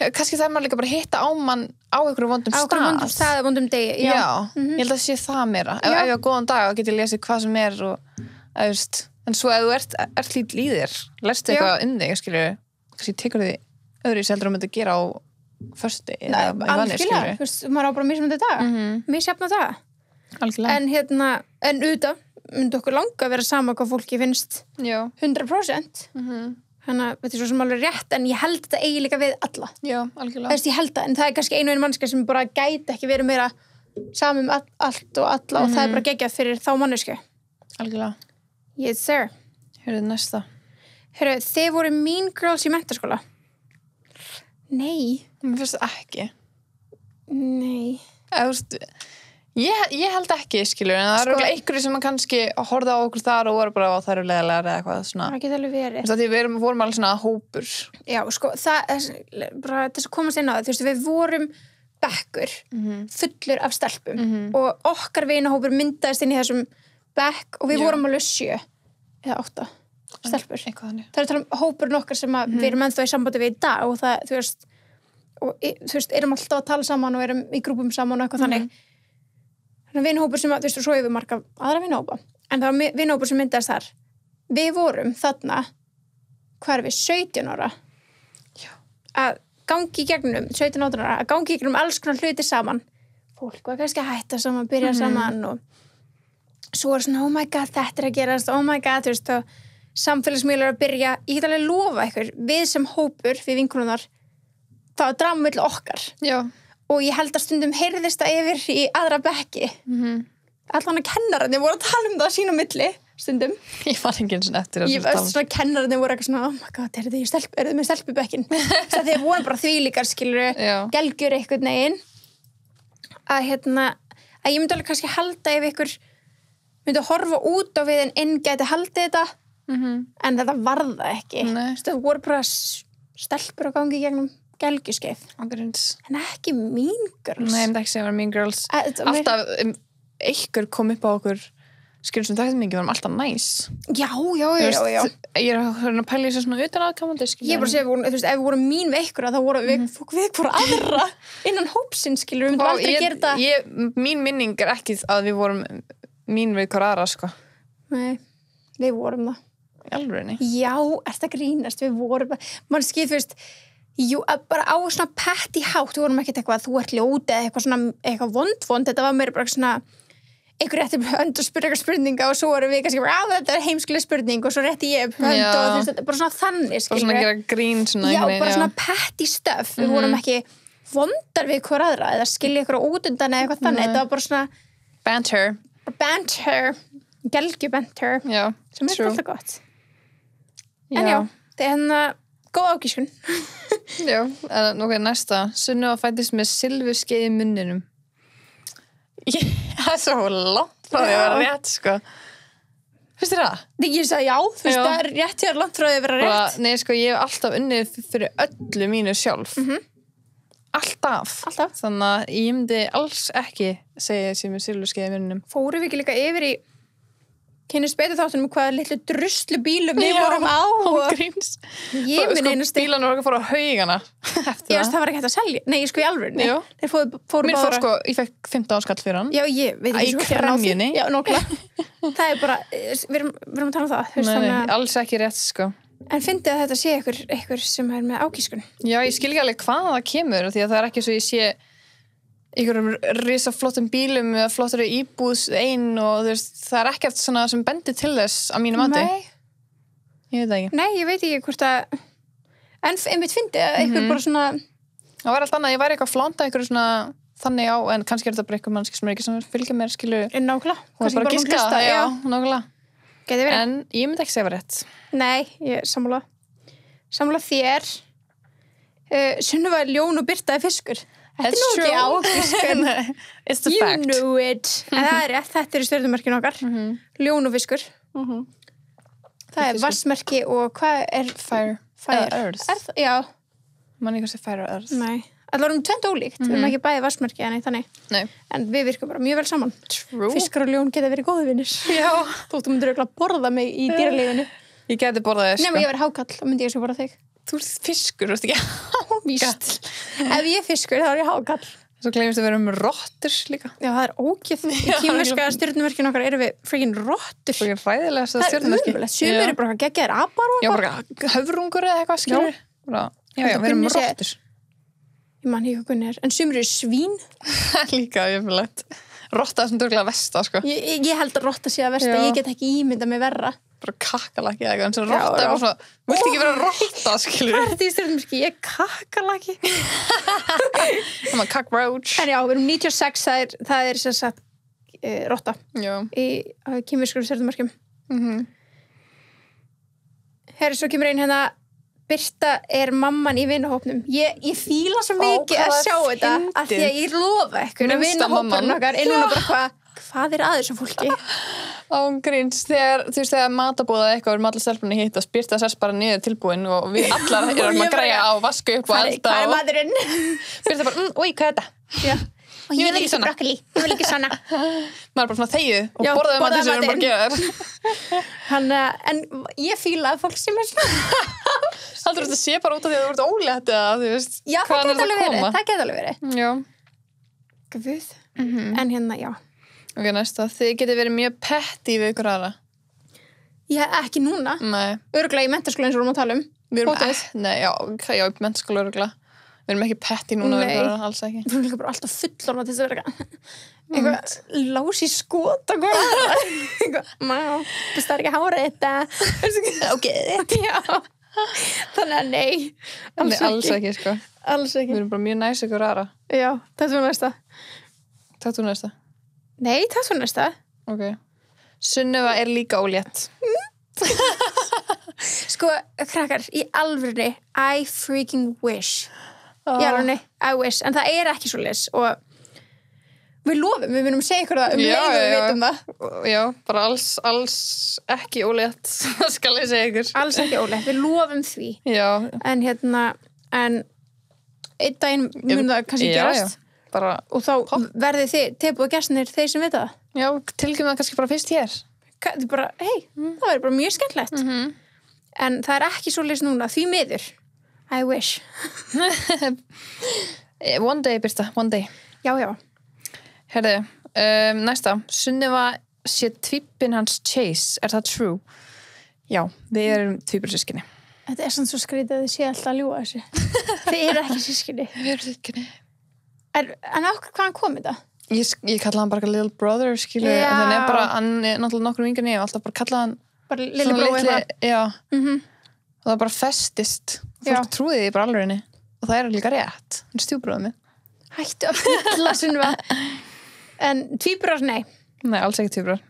kannski þarf maður líka bara að hitta á mann á einhverju vondum stað. Á einhverju vondum stað, vondum degi. Já, ég held að sé það meira. Ef ég á góðan dag þá get ég lesið hvað sem er og, en svo ef þú ert lítið í þér, lestu eitthvað þig, skilur, kannski tekur þið öðru í seldur að mynda að gera á föstudegi eða í vanni, skilur. Þú veist, maður á bara mismunandi daga, misjafna daga. Algjörlega. En auðvitað myndi okkur langa að vera sama hvað fólki finnst 100%. Þannig að þetta er svo sem alveg rétt, en ég held þetta eigi líka við alla. Já, algjörlega. Þess ég held það, en það er kannski einu mannska sem bara gæti ekki verið meira saman allt og alla og það er bara geggjað fyrir þá mannesku. Algjörlega. Yes, sir. Hörðu næsta. Hörðu, þið voru mean girls í menntaskóla? Nei. Mér finnst það ekki. Nei. Ég held ekki, skilur, en það eru einhverju sem kannski horfði á okkur þar og voru bara á þær leiðilegar eða eitthvað svona. Það geti alveg verið. Því við vorum alveg svona hópur. Já, sko, bara þess að komast inn á það, þú veist, við vorum bekkur, fullur af stelpum og okkar vinahópur myndaðist inn í þessum bekk og við vorum alveg 7 eða 8 stelpur. Það er að tala hópurinn okkar sem við erum ennþá í sambandi við í dag og það, þú veist, erum alltaf að tala saman og erum í grúpum saman og eitthvað þannig. Þannig að vinahópur sem, þú veist, svo yfir marga aðra vinahópa. En það var vinahópur sem myndaðist þar. Við vorum þarna, hvað er við, 17 ára? Já. Að gangi í gegnum, 17 ára, að gangi í gegnum alls konar hluti saman. fólk var kannski að hætta saman, byrja saman og svo svona, oh my god, þetta að gerast, oh my god, þú veist, og samfélagsmiðlar að byrja, ég get alveg lofa ykkur, við sem hópur, við vinkonurnar, það var drama milli okkar. Já. Og ég held að stundum heyrðist það yfir í aðra bekki. Allan að kennararnir voru að tala það sín á milli, stundum. Ég var ekki eins og eftir að tala. Svona kennararnir voru eitthvað svona, oh my god, eru þið með stelpubekkin? Þess að þeir voru bara þvílíkar, skilur, gelgjur einhvern veginn. Að ég myndi alveg kannski halda ef ykkur myndi að horfa út á við en inn gæti haldið þetta, en þetta varð það ekki. Það voru bara stelpur á gangi gegnum gelgjuskeið. En ekki Mean Girls. Nei, ég myndi ekki segja að vera Mean Girls. Alltaf einhver kom upp á okkur skilur sem þetta mikið, við varum alltaf næs. Já. Ég er að pæla í þessu svona utan aðkamandi, skilur. Ég bara segja, þú veist, ef við vorum mín við ykkur, þá vorum við hvora aðra innan hópsinn, skilur, við myndum aldrei gera það. Mín minning er ekki að við vorum mín við hvora aðra, sko. Nei, við vorum það. Í alvörinni? Já, ertu að grínast, við vorum bara, mann skil, þú veist, jú, bara á svona petty hátt, við vorum ekkert eitthvað, þú ert ljót eða eitthvað vond, þetta var meira bara svona einhver rétti hönd og spurði eitthvað spurninga og svo voru við kannski bara, þetta er heimskuleg spurning og svo rétti ég hönd og þú veist, bara svona þannig, skilur. Bara svona gera grín svona. Já, bara svona petty stuff, við vorum ekki vondar við hver aðra eða skilja ykkur út undan eða eitthvað þannig, þetta var bara svona banter, gelgjubanter, sem er alltaf gott. En já, þetta er góð ágískun. Já, ok, næsta. Sunniva fæddist með silfurskeið í munninum. Það er svo langt frá því að vera rétt, sko. Finnst þér það? Ég sagði já, þú veist, það er rétt hér langt frá því að vera rétt. Nei, sko, ég hef alltaf unnið fyrir öllu mínu sjálf. Alltaf. Þannig að ég myndi alls ekki segja þessi með silfurskeið í munninum. Fórum við ekki líka yfir í kynnist betur þáttunum hvað litlu druslu bílum við vorum á og gríns. Ég minn einasti bílarnir voru að fara á haugana eftir það var ekki hægt að selja, nei ég sko í alvörunni þeir fóru mér fór sko, ég fekk 15 skall fyrir hann já ég veit ekki svo kremjunni já nokkla það er bara, við erum að tala um það nei, alls ekki rétt sko en fyndið að þetta sé ykkur sem er með ágískun já ég skil ekki alveg hvað það kemur því að það er ekki svo ég sé einhverjum risaflottum bílum eða flottari íbúðs ein og þú veist, það er ekkert svona sem bendir til þess að mínu mati. Nei. Ég veit það ekki. Nei, ég veit ekki hvort að en einmitt fyndi að einhver bara svona það var allt annað, ég væri eitthvað að flanta einhverju svona þannig á, en kannski er þetta bara eitthvað mannski sem er ekki sem fylgja mér, skilur nákvæmlega, kannski bara giska, já, nákvæmlega en ég myndi ekki segja verið rétt. Nei, ég sammála þér Sunniva Ljón og Birta er fiskur. Þetta er nú ekki ágískun. It's the fact. You knew it. En það er rétt, þetta er stjörnumerkin okkar. Ljón og fiskur. Það er vassmerki og hvað er Fire. Earth. Já. Man ekki að segja Fire or Earth. Nei. Það var tvent ólíkt. Við erum ekki bæði vassmerki en þannig. Nei. En við virkum bara mjög vel saman. True. Fiskar og ljón geta verið góði vinir. Já. Þú myndir örugglega borða mig í dýralífinu. Ég geti borðað þig, sko. Nema ég verið hákall, þá myndi ég svo borða þig. Þú ert fiskur, þú ert ekki hákall. Ef ég er fiskur, þá er ég hákall. Svo gleymist að vera rottur líka. Já, það er ógeð. Í kínverska stjörnumerkinu okkar erum við freaking rottur. Það er hræðilegasta stjörnumerki. Það er umulegt. Sumir eru bara geggjaðir apar og eitthvað. Já, bara höfrungur eða eitthvað, skilur. Já, við erum rottur. Ég man ekki hvað Gunni er. En sumir eru svín. Líka, umulegt. Rotta er sem dörglega versta, sko. Ég held að rotta sé að versta. Ég get ekki ímyndað mig verra. Bara kakalaki eða eitthvað, en svo rotta er bara svona vilt ekki vera rotta, skilur hvað er þetta í stjörnumerki? Ég er kakalaki I'm a cockroach en já, við erum 96, það er sem sagt rotta í kínverskum stjörnumerkjum herri, svo kemur einn hérna Birta er mamman í vinahópnum ég fíla svo mikið að sjá þetta af því að ég lofa ykkur að vinahópurinn okkar er núna bara hvað er að þessu fólki ángríns, þegar, þú veist, þegar matabóða eitthvað við erum allar stelpunni hittast, Birta sess bara niður tilbúin og við allar erum að græja á vasku upp og elda hvað er maðurinn? Birta bara, úi, hvað er þetta? Já. Og ég vil ekki brokkoli, ég vil ekki svona maður er bara svona þegið og borðaði maður þess að við erum bara að gera þér en ég fíla að fólk sem er svona heldur þetta sé bara út af því að þú ert ólétt eða þú veist, já, það geta alveg verið já. Guð, en hérna, já ok, næsta, þið getið verið mjög petty við ykkur aðra já, ekki núna nei örugglega í menntaskóla eins og við erum að tala um við erum nei, já, í menntaskóla örugglega Við erum ekki petty núna, við erum alls ekki. Við erum líka bara alltaf fullorna til þess að vera eitthvað lási skot og eitthvað, það er ekki að hára þetta. Ok, já. Þannig að nei, alls ekki, sko. Alls ekki. Við erum bara mjög næs ykkur aðra. Já, þetta var næsta. Takk þú næsta. Nei, þetta var næsta. Ok. Sunneva líka ólétt. Sko, krakkar, í alvörunni I freaking wish í alvörunni, I wish, en það ekki svoleiðis og við lofum, við munum segja ykkur það leið og við vitum það. Já, bara alls ekki ólétt skal ég segja ykkur. Alls ekki ólétt, við lofum því. Já. En einn daginn mun það kannski gerast bara, og þá verði þið tilbúið gestinir þeir sem vita það. Já, tilkynna það kannski bara fyrst hér. Það bara, það verður bara mjög skemmtilegt. En það ekki svoleiðis núna, því miður. I wish. One day, Birta, one day. Já. Herðu, næsta. Sunneva sé tvíbbin hans Chase. Það true? Já, við erum tvíbursystkini. Þetta svona svo skrítið að þið sé alltaf að ljúga þessu. Þið ekki systkini. Við erum systkini. En okkur hvaðan kom þetta? Ég kalla hann bara little brother, skilur. Hann náttúrulega nokkur yngri en ég alltaf bara kalla hann bara lilli brói eitthvað. Já. Og það bara festist. Fólk trúði því bara alveg henni. Og það líka rétt. Hann stjúbróðið minn. Hættu að fylla Sunneva. En tvíburar, nei. Nei, alls ekki tvíburar.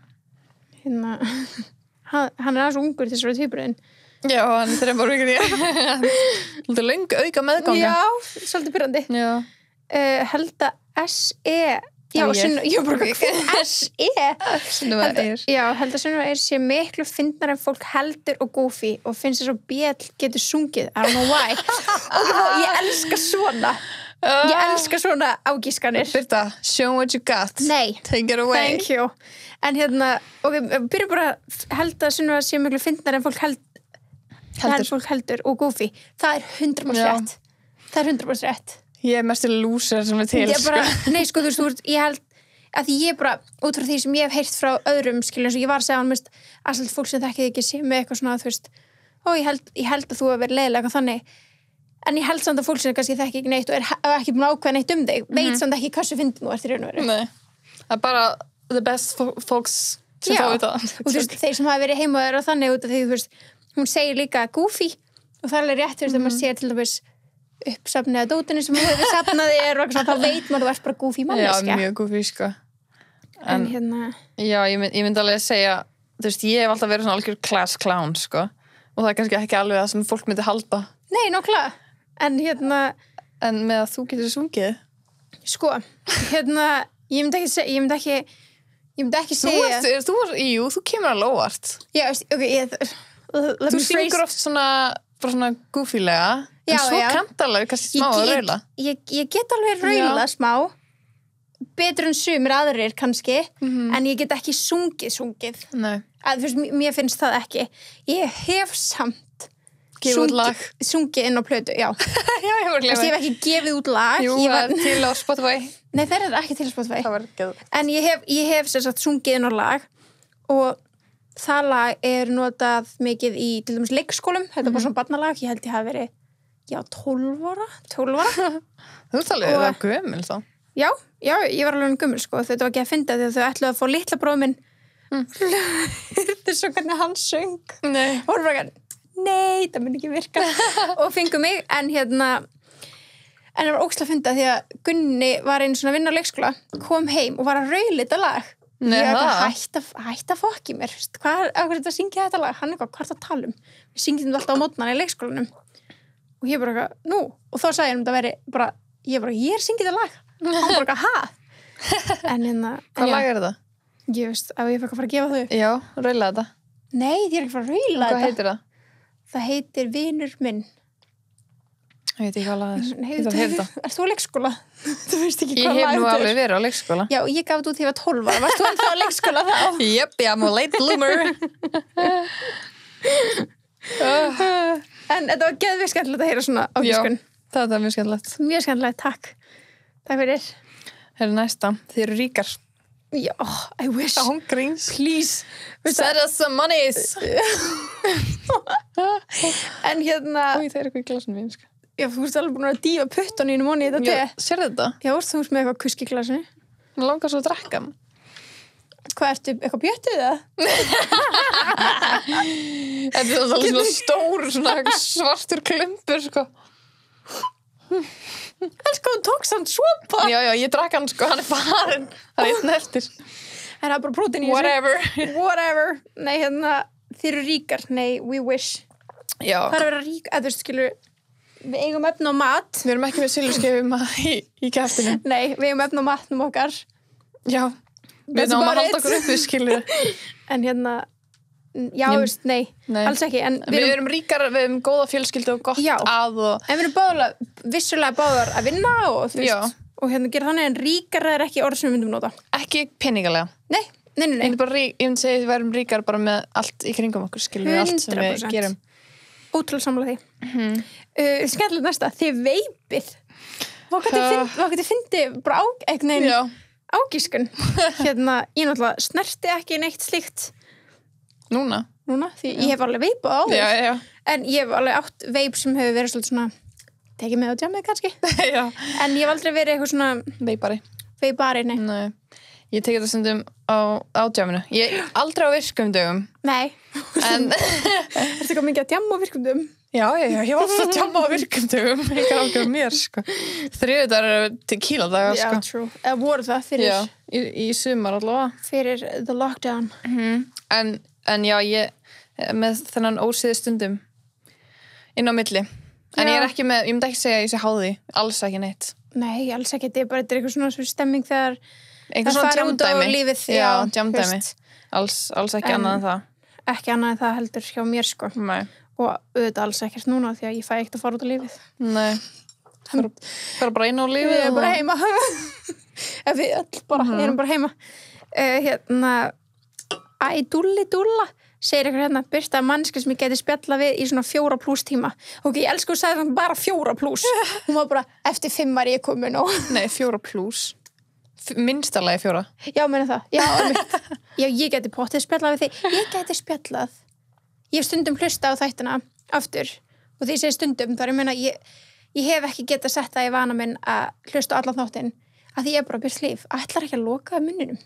Hann aðeins ungur til þess að vera tvíburinn. Já, hann 3 ára yngri. Svolítið löng auka meðganga. Já, svolítið pyrrandi. Já. Held að S.E. Já, Sunneva held að Sunneva sé miklu fyndnar en fólk heldur og goofy og finnst þess að Bjell getur sungið. I don't know why. Og ég elska svona. Ég elska svona ágískanir. Birta, show what you got. Nei. Take it away. Thank you. En byrja bara held að Sunneva sé miklu fyndnar en fólk heldur og goofy. Það 100% rétt. Það 100% rétt. Ég mest loser sem til, bara, nei, sko, þú veist, ég held að ég bara, út frá því sem ég hef heyrt frá öðrum, skilur, eins og ég var að segja hann, að fólk sem þekkið ekki sé með eitthvað svona, þú veist, ég held að þú hefur verið leiðilega eitthvað þannig, en ég held samt að fólk sem kannski þekki ekki neitt og ekki búin að ákveða neitt þig, veit samt ekki hversu fyndin þú ert í raun og veru. Nei, það bara the best folks sem fá við það. Og þú veist, þeir sem hafa verið heima og þannig út af því, þú veist, hún segir líka goofy og það alveg rétt, þú veist, þegar maður sér til dæmis uppsafnið að dótinu sem hún hefur safnað þér og þá veit maður að þú ert bara goofy manneskja. Já, mjög goofy, sko. En já, ég myndi alveg að segja, þú veist, ég hef alltaf verið svona algjör class clown, sko. Og það kannski ekki alveg það sem fólk myndi halda. Nei, nákvæmlega. En með að þú getur sungið. Sko, ég myndi ekki segja. Þú kemur alveg óvart. Já, ok, þú syngur oft svona bara svona goofylega. En svo kannt alveg kannski smá að raula. Ég get alveg raula smá. Betur en sumir aðrir kannski. En ég get ekki sungið. Nei. Þú veist, mér finnst það ekki. Ég hef samt sungið inn á plötu, já. Já, ég hef ekki gefið út lag. Jú, til á Spotify. Nei, það ekki til á Spotify. Það var geð. En ég hef sem sagt sungið inn á lag og það lag notað mikið í til dæmis leikskólum. Þetta bara svona barnalag. Ég held ég hafi verið 12 ára. Þú talið það gömul þá? Já, ég var alveg gömul, sko. Þetta var ekki að finna því að þau ætluðu að fá litla bróður minn. Þetta svo hvernig hann söng. Nei. Og hún bara, nei, það mun ekki virka. Og fengu mig, en það var ógeðslega að finna því að Gunni var einu svona að vinna á leikskóla, kom heim og var að raula þetta lag. Nei, ég hætti að fokki mér. Hvað þetta syngja þetta lag? Hann hvað að tala um? Við syngjum þetta alltaf á mótnana í leikskólanum. Og ég bara, nú, og þá sagði hann þetta veri bara, ég syngið þetta lag. Hann bara, ha? Hvað lag þetta? Ég veist, ef ég fekk að fara að gefa þau. Já, raula þetta. Nei, ég ekki að fara að raula þetta. Hvað heitir það? Það heitir Vinur minn. Ég veit ekki hvað lag það er. Ert þú á leikskóla? Þú veist ekki hvað lag þetta er. Ég hef nú alveg verið á leikskóla. Já, ég gaf þetta út þegar ég var 12 ára. Varst þú ennþá á leikskóla þá? Yep, I'm a late bloomer. En þetta var geðvig skemmtilegt að heyra svona ágiskun. Já, það var mjög skemmtilegt. Mjög skemmtilegt, takk. Takk fyrir. Herru næsta, þið eru ríkar. Já, I wish. Hún gríns. Please. Send us some monies. En Új, það eitthvað í glasinu mín, sko. Já, þú ert alveg búin að dýfa puttan í móni í þetta te. Sérðu þetta? Já, þú ert með eitthvað kusk í glasinu. Mér langar svo að drekka. Hvað ertu, eitthvað bjöttuð það? Þetta er alveg svona stór, svona svartur klumpur, sko. Elskar, hún tók samt svopa. Já, ég drakk hann, sko, hann er farin. Það er einn eftir. Það er bara prótein í þessu. Whatever. Nei, hérna, þið eru ríkar. Nei, we wish. Já. Það er að vera rík, þú veist, skilur, við eigum efna á mat. Við erum ekki með silfurskeifu í kæftinu. Nei, við eigum efna á matnum okkar. Já. Við náum að halda okkur uppi, skilur. En hérna, já, þú veist, nei, alls ekki. En við erum ríkar, við erum góða fjölskyldu og gott að og... En við erum vissulega báðar að vinna og þú veist, og hérna gera þannig en ríkar er ekki orð sem við myndum nota. Ekki peningalega. Nei. Ég myndi segja að við erum ríkar bara með allt í kringum okkur, skilur við allt sem við gerum. Ótrúlega sammála því. Skemmtilegt næsta, þið veipið. Hvað getið fyndið bara ágískun. Hérna, ég náttúrulega snerti ekki neitt slíkt. Núna, því ég hef alveg veipað á þér. Já. En ég hef alveg átt veip sem hefur verið svolítið svona, tekið með á djamið kannski. Já. En ég hef aldrei verið eitthvað svona... Veipari, nei. Ég tekið þetta stundum á djaminu. Ég aldrei á virkum dögum. Nei. En... Ertu eitthvað mikið að djamma á virkum dögum? Já, ég var ofta að djamma á virkum dögum. Ég kann ákveða mér, sko. Þriðjudagar eru tequila-dagar, sko. Já, true. Eða voru það fyrir... Já, í sumar allavega. Fyrir the lockdown. En já, ég með þennan ósiði stundum inn á milli. En ég er ekki með, ég myndi ekki segja að ég sé háði. Alls ekki neitt. Nei, alls ekki. Þetta er bara eitthvað svona stemming þegar það fara út á lífið. Já, djamdæmi. Alls ekki annað en það. Ekki annað en það heldur hjá mér, sko. Nei. Og auðvitað alls ekkert núna því að ég fæ ekkert að fara út á lífið. Nei. Fara bara inn á lífið. Ég er bara heima. Ef við öll bara erum bara heima. Hérna, dúlla. Segir eitthvað hérna, Birta mannska sem ég geti spjalla við í svona 4+ tíma. Ok, ég elsku að sagði hann bara 4+. Hún var bara, eftir 5 ég komin og... Nei, 4+. Minnstarlagi 4. Já, meina það. Já, ég geti pottið spjallað við þig. Ég geti spjallað. Ég hef stundum hlusta á þættina aftur. Og því ég segi stundum, þar ég meina, ég hef ekki getað sett það í vana minn að hlusta á allan þáttinn. Að því ég er bara byrst líf. Ætlar ekki að loka munninum.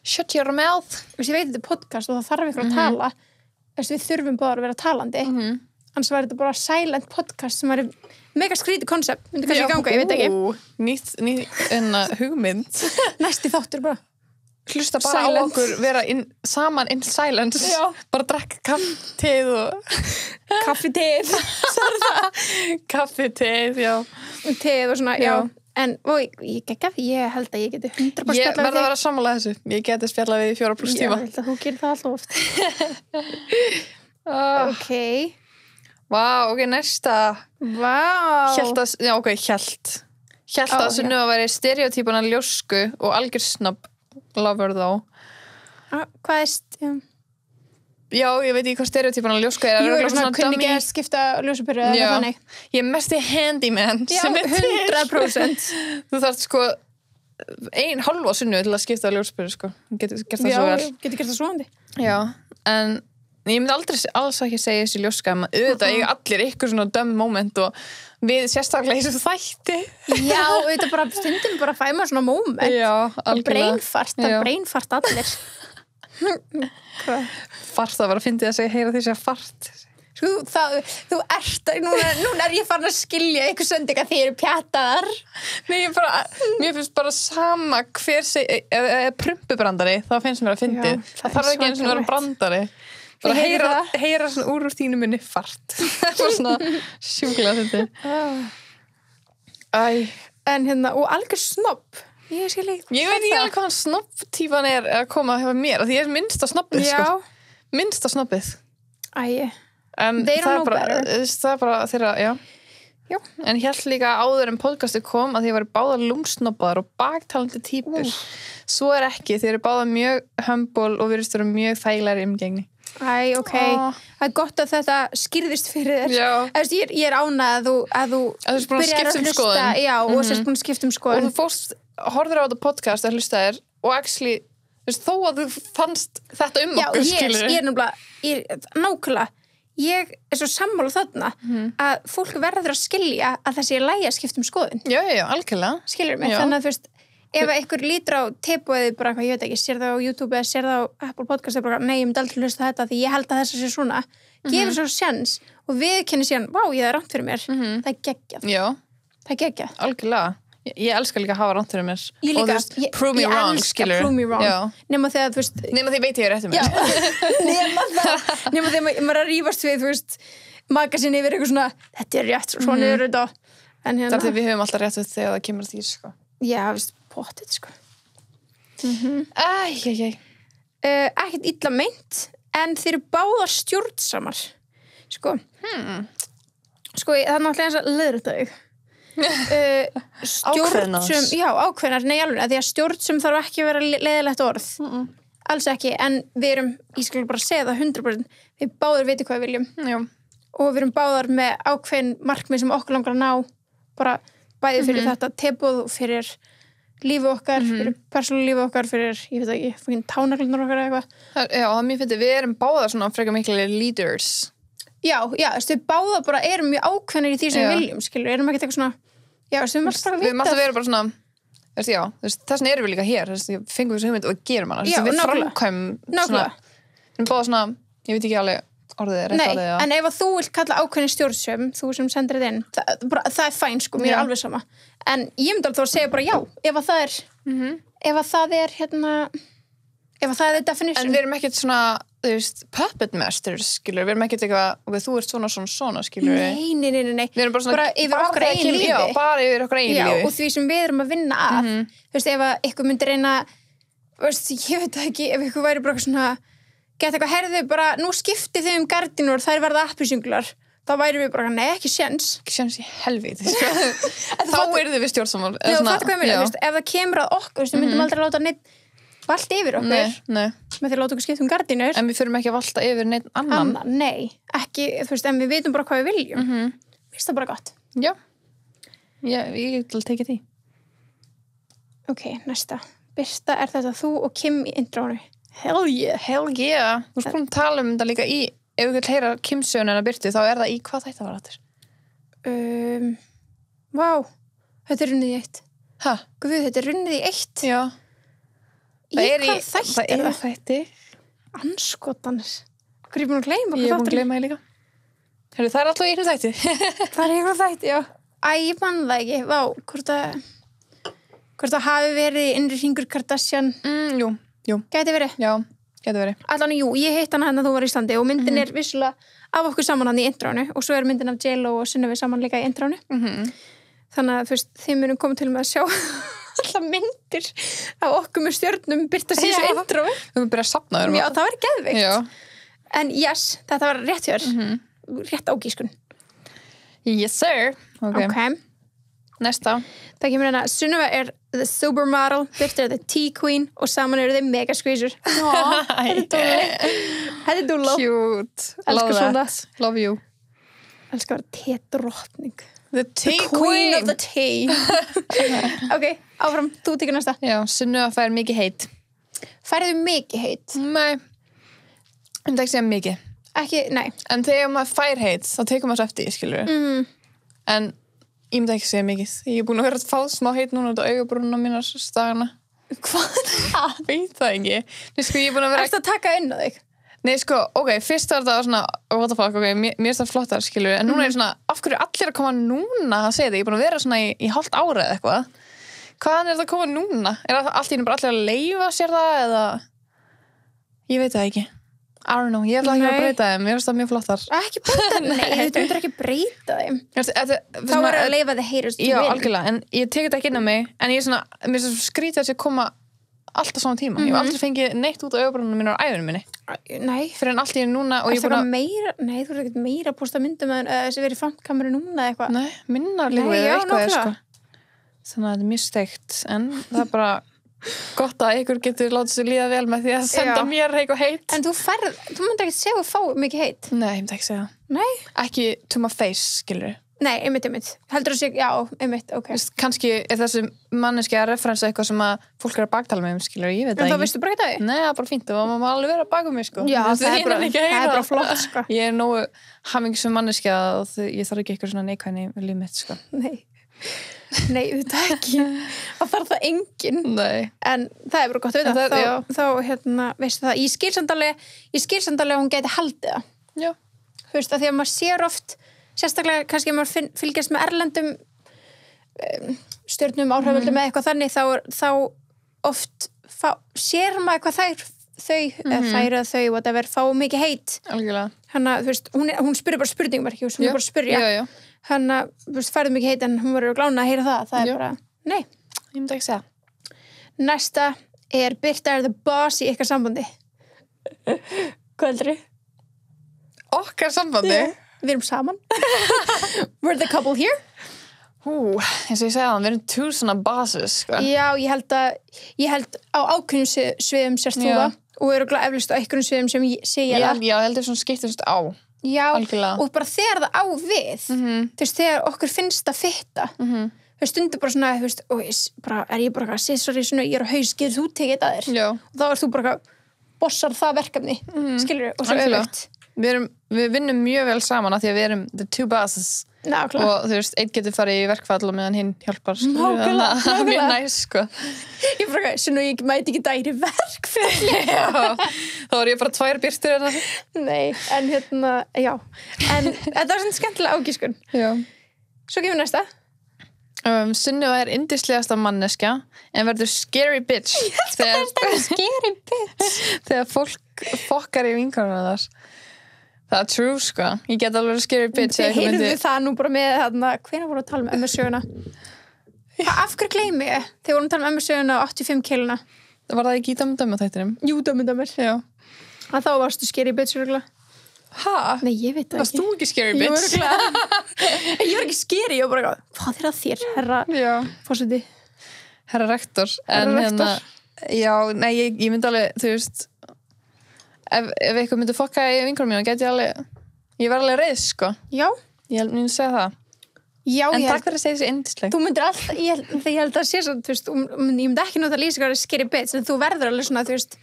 Shut your mouth. Ég veit þetta er podcast og það þarf ykkur að tala. Við þurfum bara að vera talandi. Annars var þetta bara silent podcast sem var mega skrítið koncept. Myndi kannski ganga, ég veit ekki. Nýtt hugmynd. Næsti þáttur bara. Hlusta bara silent. Á okkur vera saman in silence. Já. Bara drekka kaffiteð og... Kaffiteð. Kaffiteð, já. Teð og svona, já. En ég held að ég geti 100% spjallað við þig. Ég verða að vera sammála þessu. Ég geti spjallað við 4+ tíma. Já, ég held að þú gerir það alltaf oft. Ok. Vá, ok, næsta. Vá. Hélt að Sunnu að væri stereotypuna ljósku og algjör snobb lover þó. Hvað er Já, ég veit ekki hvað stereotypuna ljósku er. Jú, svona kunni ekki að skipta ljósapyrru eða þannig. Ég er mesti handyman. Já, 100%. Þú þarft sko 1,5 Sunnu til að skipta ljósapyrru, sko. Getur gert það svo vel. Já, getur gert það svoandi. Já, en ég myndi alls ekki segja þessi ljóska. Auðvitað eiga allir ykkur svona dumb moment og við sérstaklega þessu þætti. Já, auðvitað bara stundum bara fæ maður svona moment. Já, algjörlega. Það brainfart allir. Fart, það var að fyndi að heyra því að fart. Þú ert, núna er ég farin að skilja einhver sönding að þið eru pjataðar. Nei, mér finnst bara sama hver segja, prumpubrandari, þá finnst mér að fyndi. Það þarf ekki eins og vera brandari. Bara heyra svona úr þínu munni fart. Það var svona sjúklega fyndi. En hérna, og algjör snobb. Ég veit ekki alveg hvað snobbtífan er að koma hjá mér, því ég er minnsta snobbið, sko. Minnsta snobbið. En they don't know better. Það er bara þeirra, já. En hélt líka áður en podcastið kom að þið væri báðar lúmsnobbaðar og baktalandi típur. Svo er ekki, þið eru báðar mjög humble og virðist vera mjög þægilegri umgengni. Ok. Það er gott að þetta skýrðist fyrir þér. Ég er ánægð að þú byrjar að hlusta. Já, og sérst búin að skipta skoðun. Og þú horfður á þetta podcast að hlusta þér og actually, þó að þú fannst þetta okkur, skilur. Ég er nákvæmlega, ég er svo sammála þarna að fólk verður að skilja að það sé lægi að skipta skoðun. Já, algjörlega. Skilur mig, þannig að þú veist, ef einhver lítur á teboðið bara eitthvað, ég veit ekki, sér það á YouTube eða sér það á Apple Podcast eða bara, nei, ég myndi aldrei hlusta þetta því ég held að þess að sé svona, gefur svo sjens og viðurkenni síðan, vá, ég er rangt fyrir mér. Það er geggjað. Já. Það er geggjað. Algjörlega. Ég elska líka að hafa rangt fyrir mér. Ég líka. Og þú veist, prove me wrong, skilur. Prove me wrong. Nema þegar, þú veist... Nema því veit ég rétt um mér. Nema þegar maður er að rífast við, þú veist, maka sinni yfir eitthvað svona, þetta er rétt, svona er þetta. En hérna... Það er því við höfum alltaf rétt við þegar það kemur því, sko. Já, veist, potið, sko. Ekkert illa meint, en þeir eru báðar stjórnsamar. Sko. Sko, það er náttúrulega eins að leiðrétta þig. Ákveðnar, nei alveg, því að stjórnsum þarf ekki að vera leiðilegt orð. Alls ekki, en við erum, ég skal bara segja það 100%, við báðar veitum hvað við viljum. Já. Og við erum báðar með ákveðin markmið sem okkur langar að ná, bara bæði fyrir þetta teboð og fyrir lífið okkar, fyrir persónulega lífið okkar, fyrir, ég veit ekki, fyrir tánaglunar okkar eða eitthvað. Já, það er mjög fyndið, við erum báðar svona frekar miklu leaders. Já, við báðar bara erum mjög ákveðnir í því sem við viljum, skilur, erum ekkert eitthvað svona, já, við erum alltaf að vera bara svona, þessin erum við líka hér, fengum við svo hugmynd og gerum hana, við framkvæm svona, við erum báðar svona, ég veit ekki alveg orðið er rétt orðið, já. En ef að þú vilt kalla ákveðni stjórnsum, þú sem sendir þetta inn, það er fæn, sko, mér er alveg sama. En ég myndi alveg þá að segja bara já, ef að það er, ef að það er, ef að það er definition. En við erum ekkert svona, þú veist, puppet masters, skilur, við erum ekkert eitthvað, ok, þú ert svona, skilur. Nei. Við erum bara svona, yfir okkar eigin lífi. Já, bara yfir okkar eigin lífi. Já, og því sem við erum að vinna að, þú veist, ef að ykkur myndi reyna, veist, ég veit ekki, ef ykkur væri bara svona, geta eitthvað, herðu bara, nú skipti þið gardínur, þær verða appelsinglar, þá væri við bara, nei, ekki séns. Ekki séns í helvíti, sko. Þá eruð við stjórnsamál. Já, fattu hvað ég meina, veist, ef það kemur að okkur, við myndum aldrei láta neitt valta yfir okkur. Nei. Með því að láta okkur skipta gardínur. En við förum ekki að valta yfir neitt annan. Nei, ekki, þú veist, en við vitum bara hvað við viljum. Finnst það bara gott. Já, ég vil tekið því. Ok, næsta. Birta, er þetta þú og Kim í intrónu? Hell yeah. Þú skoðum tala um þetta líka í, ef við vill heyra Kim-sögunina Birtu, þá er það í hvað þetta var þetta? Vá, þetta er runnið í 1. Hæ? Guð, þetta er runnið í 1. Já. Það er þætti. Anskotanir. Hvað er ég búin að gleyma? Ég er búin að gleyma það líka. Heru, það er alltaf í einu þætti. Það er eitthvað þætti, já. Æ, ég man það ekki. Vá, hvort það hafi verið innri hringur Kardashian. Jú. Gæti verið? Já, gæti verið. Allan, jú, ég hitt hana hérna þú var í Íslandi og myndin er vissulega af okkur saman hann í intrónu og svo er myndin af J.Lo og Sunnevi saman líka í intrónu. Þannig að, þú veist, þið munum koma til með að sjá alla myndir af okkur með stjörnum birtast í þessu intrónu. Við höfum byrjað að safna þér. Já, það var geðveikt. Já. En yes, þetta var rétt hjör. Rétt ágískun. Yes, sir. Ok. Næsta. Það kemur hérna, Sunneva er the sober model, Birta er the tea queen og saman eru þið mega squeezer. Þetta er dúlló. Cute. Love that. Svona. Love you. Elskar að vera te-drottning. The tea queen of the tea. Ok, áfram, þú tekur næsta. Já, Sunneva fær mikið heit. Færðu mikið heit? Nei. Ég myndi ekki segja mikið. Ekki, nei. En þegar maður fær heit, þá tekur maður svo eftir, skilur. En ég myndi ekki segja mikið. Ég er búin að vera að fá smá heit núna út á augabrúnuna mínar stagana. Hvað? Veit það ekki. Nei, sko, ég er búin að vera... Ertu að taka inn á þig? Nei, sko, ok, fyrst var það svona, what the fuck, ok, mér er það flottar, skilur. En núna er svona, af hverju allir að koma núna að segja þetta? Ég er búin að vera svona í hálft ára eða eitthvað. Hvaðan er það að koma núna? Er það allt í einu bara allir að leyfa sér það eða... Ég veit það ekki. I don't know, ég ætla ekki að breyta þeim, ég veist það mjög flottar. Ekki breyta þeim? Nei, þú myndir ekki breyta þeim. Þá er að leifa þið heyrast. Já, algjörlega, en ég tekið þetta ekki inn á mig, en ég er svona, mér er svo skrítið að þessi koma alltaf svona tíma. Ég hef aldrei fengið neitt út á augabrúnunum mínu á æðunum minni. Nei. Fyrir en allt í núna og ég er búin að... Nei, þú er ekkert meira að posta myndum að þessi verið í frontkameru núna eitthvað. Nei, minna líka við eitthvað, sko. Þannig að þetta er mjög steikt, en það er bara... gott að ykkur getur látið sér líða vel með því að senda mér eitthvað heit. En þú myndir ekki segja að fá mikið heit? Nei, ég myndi ekki segja. Nei? Ekki to my face, skilur. Nei, einmitt. Heldur þú sig, já, einmitt, ok. Kannski þessi manneskja að referensa eitthvað sem að fólk að baktala með skilur, ég veit það ekki. En þá veistu bara ekki það? Nei, það bara fínt, það má alveg vera að baka mig, sko. Já, það er bara flott, sko. Ég nógu hamingjusöm manneskja og ég þarf ekki eitthvað svona neikvæðni í líf mitt, sko. Nei, þetta ekki. Það þarf það enginn. Nei. En það bara gott að vita. Þá veistu það, ég skil samtalið hún gæti haldið það. Já. Þú veist, að því að maður sér oft sérstaklega kannski ef maður fylgjast með erlendum stjörnum áhriföldum eða eitthvað þannig þá oft sér maður hvað þau whatever, fá mikið heit. Algjörlega. Þannig að, þú veist, hún spyrir bara spurningmarki og hún er bara að spyrja. Já. Þannig að, þú veist, færðu mikið heit en hún verður glána að heyra það. Það er bara, nei. Ég myndi ekki segja. Næsta er Birta the boss í ykkar sambandi. Hvað heldur þið? Okkar sambandi? Yeah. Við erum saman. We're the couple here. Eins og ég segja það, við erum two svona bosses, sko. Já, ég held á ákveðnum sviðum sérst þú það og eru eflust á einhverjum sviðum sem ég sé ég það. Já, ég heldur svona skiptast á. Já, algjörlega. Og bara þegar það á við, þú veist, þegar okkur finnst að fitta, þú stundur bara svona, þú veist, er ég bara sorry, svona, ég er á haus, getur þú tekið þetta þér? Já. Og þá er þú bara bossar það verkefni, skilur og svo öfugt. Við vinnum mjög vel saman af því að við erum the two bosses. Nákvæmlega. Og þú veist, einn getur farið í verkfall og meðan hinn hjálpar. Nákvæmlega. Mjög næs, sko. Ég bara, svona ég mæti ekki dæri verkfall. Já, þá er ég bara 2 Birtur hérna. Nei, en já. En þetta var svona skemmtilega ágískun. Já. Svo kemur næsta. Sunniva er yndislegasta manneskja en verður scary bitch. Scary bitch. Þegar fólk fokkar í vinkonuna þar. Það er true, sko. Ég get alveg scary bitch. Þið heyrðu það nú bara með hvenær voru að tala um MS-söguna? Af hverju gleymi ég? Þegar vorum að tala um MS-söguna 85 kilona. Var það ekki í Dömmum þættinum? Jú, Dömmum. Já. Að þá varstu scary bitch, örgulega. Ha? Nei, ég veit það ekki. Varst þú ekki scary bitch? Jú, örgulega. Ég var ekki scary, ég var bara, hvað er að þér, herra forseti? Herra rektor. Já, nei, ég myndi alveg, þú veist, ef eitthvað myndi fokka í vinkonum mínu, gæti ég var alveg reið, sko. Já. Ég myndi segja það. Já, en takk fyrir að segja þessi yndisleg. Þú myndir alltaf, ég held að sé svo, þú veist, ég myndi ekki nota lýsingar að scary bitch, en þú verður alveg svona, þú veist,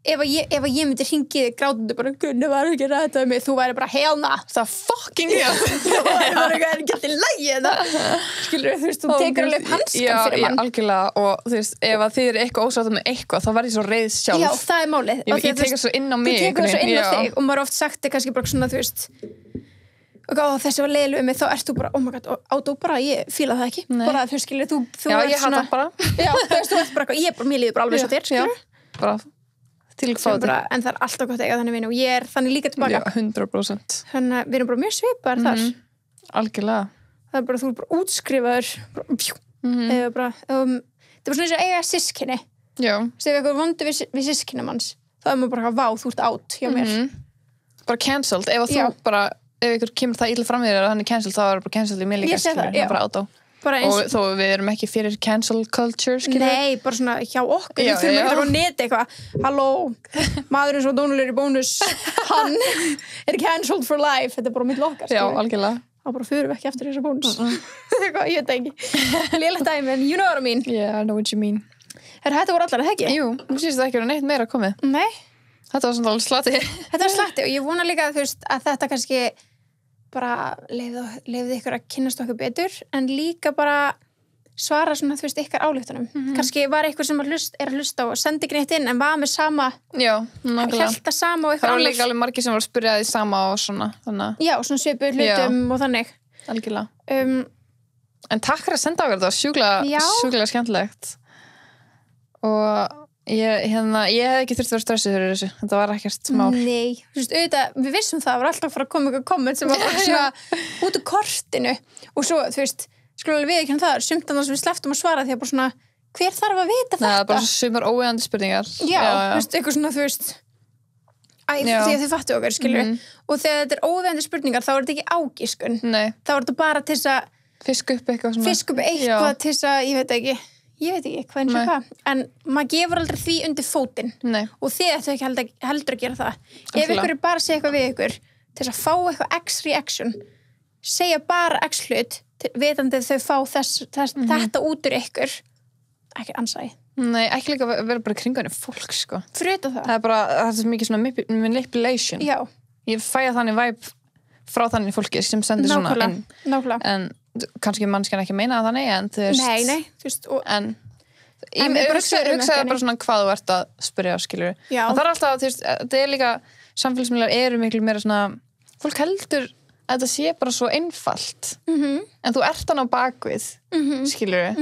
ef ég myndi hringið grátandi bara, Gunni var ekki ræðið mig, þú væri bara helna. Það fucking ég. Þú væri bara ekki alltaf lægi þetta. Skilur þú veist, þú tekur alveg hanskan fyrir mann. Já, algjörlega, og þú veist, ef að þið eitthvað ósáttum með eitthvað, þá verð ég svo reið sjálf. Já, það er málið. Ég teka svo inn á mig. Þú tekur svo inn á þig og maður oft sagt þig kannski bara svona, þú veist, og þessi var leiðileg mig, þá ert þú bara, oh my god, átó bara, ég fíla það ekki. Bara þú skilur, þú já, ég hata bara. Já, þú ert bara, mér líður bara alveg svo þér, skilur. Bara en það er alltaf gott að eiga þannig vinnu og ég er þannig líka tilbaka. Já, 100%. Þannig að við erum bara mjög svipaðar þar. Algjörlega. Það er bara, þú er bara útskrifaður. Eða bara, það er bara svona eins og eiga systkini. Já. Ef eitthvað vondu við systkinum hans, þá er maður bara, vá, þú ert átt hjá mér. Bara cancelled. Ef ykkur kemur það illa fram við þér að hann er cancelled, þá er það bara cancelled í mig líka. Ég sé það, já. Bara átt á. Og þó við erum ekki fyrir cancel culture, skilur. Nei, bara svona hjá okkur. Við þurfum ekki að neta eitthvað. Halló, maðurinn sem dónulegur í bónus, hann er cancelled for life. Þetta er bara mitt okkar, skilur. Já, algjörlega. Þá bara förum við ekki eftir þessa bónus. Ég veit ekki. Lélegt dæmi, en you know what I mean. Yeah, I know what you mean. Þetta voru allar, ekki? Jú, þú sést það ekki verið neitt meira komið. Nei. Þetta var svona alveg slatti. Þetta var slatti og ég vona líka að þetta kannski bara leyfði ykkur að kynnast okkur betur en líka bara svara svona, þú veist, ykkar ályktunum. Kannski var ykkur sem er að hlusta og sendi ekki neitt inn en var með sama hélta sama og ykkur annars. Það var líka alveg margir sem var að spyrja því sama og svona þannig. Já, svona svipuð hlutum og þannig. Algjörlega. En takk fyrir að senda okkur, þetta var sjúklega skemmtilegt og ég hef ekki þurft að vera stressið fyrir þessu. Þetta var ekkert mál. Nei, þú veist, auðvitað, við vissum það var alltaf að fara að koma ykkur komment sem var bara svona út úr kortinu og svo, þú veist, skulum alveg við ekki um það sumt annars við sleftum að svara því að bara svona hver þarf að vita þetta? Það er bara sumar óeigandi spurningar. Já, þú veist, eitthvað svona, þú veist því að þið fattu okkar, skilur og þegar þetta er óeigandi spurningar þá er þetta ekki ágiskun. Nei. Þá er þetta bara til þess að fiska upp eitthvað til þess að, ég veit ekki hvað eins og hvað, en maður gefur aldrei því undir fótinn. Nei. Og þið ættu ekki heldur að gera það. Ef ykkur er bara að segja eitthvað við ykkur til þess að fá eitthvað X reaction, segja bara x hlut vitandi þau fá þetta út úr ykkur ekki ansæði. Nei, ekki líka vera bara kringunni fólk, sko. Fyrir þetta það. Það bara, það mikið svona manipulation. Já. Ég fæ að þannig vibe frá þannig fólki sem sendir svona inn. Nákvæmlega. En kannski mannskjan ekki meina það þannig, en þú veist... Nei, þú veist... En ég hugsaði bara svona hvað þú ert að spyrja, skilur. Já. Og það alltaf, þú veist, það líka, samfélagsmiðlar eru miklu meira svona... Fólk heldur að þetta sé bara svo einfalt. En þú ert hann á bakvið, skilur við.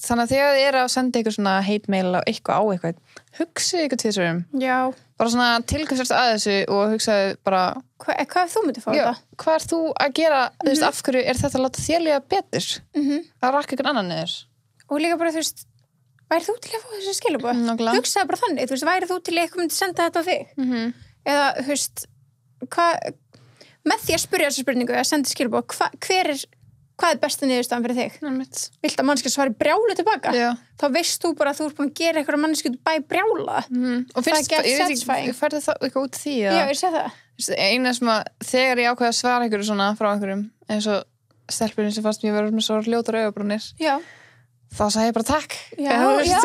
Þannig að þegar þið eru að senda ykkur svona hate mail á eitthvað, hugsið ykkur til þessum. Já. Bara svona tilkvæmst að þessu og hugsaði bara... Hvað ef þú myndið fá þetta? Hvað ert þú að gera, þú veist, af hverju er þetta að láta þér líða betur? Að rakka ykkur annan niður. Og líka bara, þú veist, væri þú til að fá þessu skilaboð? Hugsaði bara þannig, þú veist, væri þú til að eitthvað myndi senda þetta á þig? Eða, þú veist, með því að spyrja þessu spurningu að senda skilaboð, hvað er besta niðurstaðan fyrir þig? Vilt að manneskja svari brjálu tilbaka? Já. Þá veist þú bara að þú ert búin að gera eitthvað manneskju bæ brjála. Og finnst það, færði það eitthvað út því? Já, ég sé það. Eina sem að þegar ég ákveði að svara einhverju svona frá einhverjum, eins og stelpurinn sem fannst mér verið með svo ljótar augabrúnir. Já. Þá sagði ég bara takk. Já.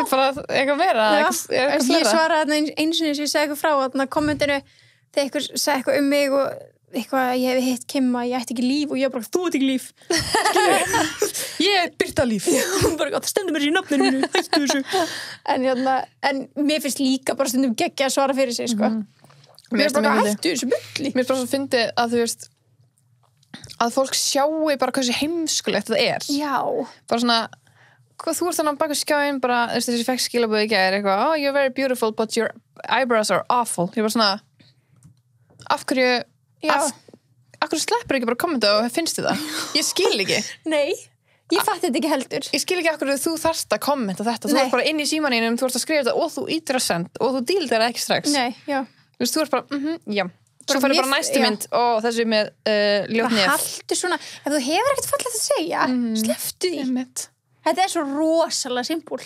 Bara eitthvað meira. Ég svaraði einu sinni sem ég segi eitthvað frá kommentinu þegar einhver segi eitthvað um mig og eitthvað, ég hef hitt Kimma, ég ætti ekki líf og ég bara, þú ætti ekki líf. Ég er Birta Líf. Það stendur mér í nafninu mínu, hættu þessu. En mér finnst líka bara stundum geggja að svara fyrir sig, sko. Mér er bara hættu þessu bulli. Mér er bara svo fyndið að þú veist að fólk sjáu bara hversu heimskulegt það er. Já. Bara svona, hvað þú ert þannig að baka skjáin bara, þessi fekk skilaboð í gær eitthvað, oh, you're very beautiful but your eyebrows are awful. Ég bara svona, af hverju Akkur sleppur ekki bara að kommenta og finnst þið það? Ég skil ekki. Nei, ég fatti þetta ekki heldur. Ég skil ekki akkur þú þarft að kommenta þetta. Þú ert bara inn í símaninum, þú ert að skrifa þetta og þú ítir að send og þú díldar það ekki strax. Nei, já. Þú ert bara, já. Svo færðu bara næstu mynd og þessu með ljótt nef. Haltu svona, ef þú hefur ekkert fallegt að segja, slepptu því. Þetta er svo rosalega simpúl.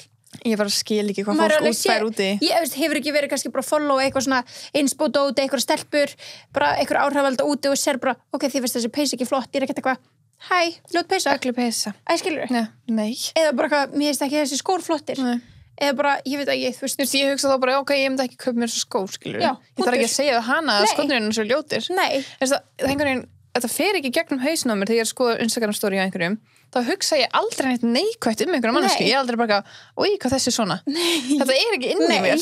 Ég bara skil ekki hvað fólk útfær úti. Ég hefur ekki verið kannski bara að follow eitthvað svona innspódóti, eitthvað stelpur, bara eitthvað áhrifalda úti og sér bara, ok, þið veist þessi peysa ekki flott, ég er ekkert eitthvað, hæ, ljót peysa. Ögli peysa. Skilur þú? Nei. Eða bara eitthvað, mér finnst ekki þessi skór flottir. Nei. Eða bara, ég veit ekki, þú veist. Ég hugsa þá bara, ok, ég myndi ekki kaupa mér svo skór, skilur þú? Ég þarf ekki að segja hana að skórnirinn er svo ljótir. Nei. Þetta fer ekki gegnum hausinn á mér þegar ég skoða Instagram story á einhverjum, þá hugsa ég aldrei neitt neikvætt einhverja manneski. Ég er aldrei bara, oi, hvað þessi svona? Nei. Þetta er ekki inn í mér.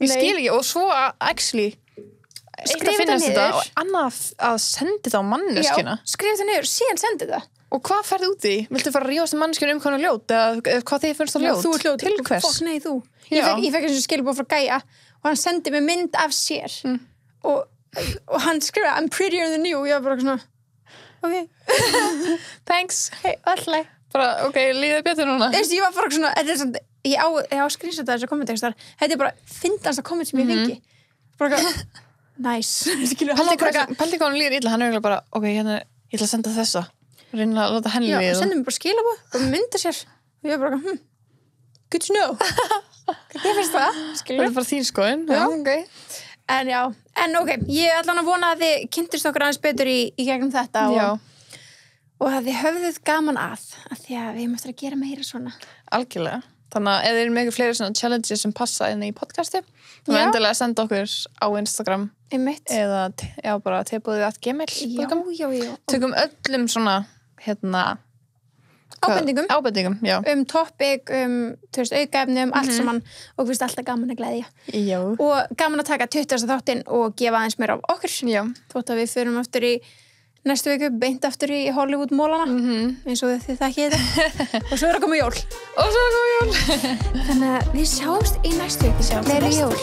Ég skil ekki, og svo actually eitt að finnast þetta og annað að sendi þetta á manneskina. Já, skrifa þetta niður, síðan sendi þetta. Og hvað ferði út í? Viltu fara að rífast manneskinu hvað hún er ljót? Eða hvað þið finnst það ljót? Þú ert ljót. Til hvers? Fokk, nei, þú. Ég fekk þessu skilabóð frá Gæja og hann sendi mig mynd af sér. Og hann skrifaði, I'm prettier than you, og ég var bara svona, ok. Thanks. Hey, alltaf. Bara, ok, líðið betur núna. Ég var bara svona, þetta er svona, ég á screenshota þessu kommentekstar, þetta er bara fyndast komment sem ég fengi. Bara nice. Paldi hvað hann líður illa, hann er bara, ok, hérna, ég ætla að senda þessa. Reyna að láta henni við. Já, sendi mér bara skilabóð og mynda sér. Og ég bara, good to know. Ég finnst það. Það er bara þín skoðun. Já, ok. En já, ok, ég ætla að vona að þið kynntist okkur aðeins betur í gegnum þetta og að þið höfðuð gaman að því að við erum eftir að gera meira svona. Algjörlega. Þannig að ef þið eru með ykkur fleiri svona challenges sem passa inn í podcasti, þá endilega að senda okkur á Instagram eða bara teboðið@gmail.com. Já. Tökum öllum svona, ábendingum já. Topic, aukaefni, allt saman og við alltaf gaman að gleðja. Já. Og gaman að taka 20. þáttinn og gefa aðeins meira af okkur. Já. Þótt að við förum aftur í næstu viku, beint aftur í Hollywood-mólana eins og þið þekkið þetta. Og svo er að koma jól. Þannig að við sjáumst í næstu viku. Gleðileg jól.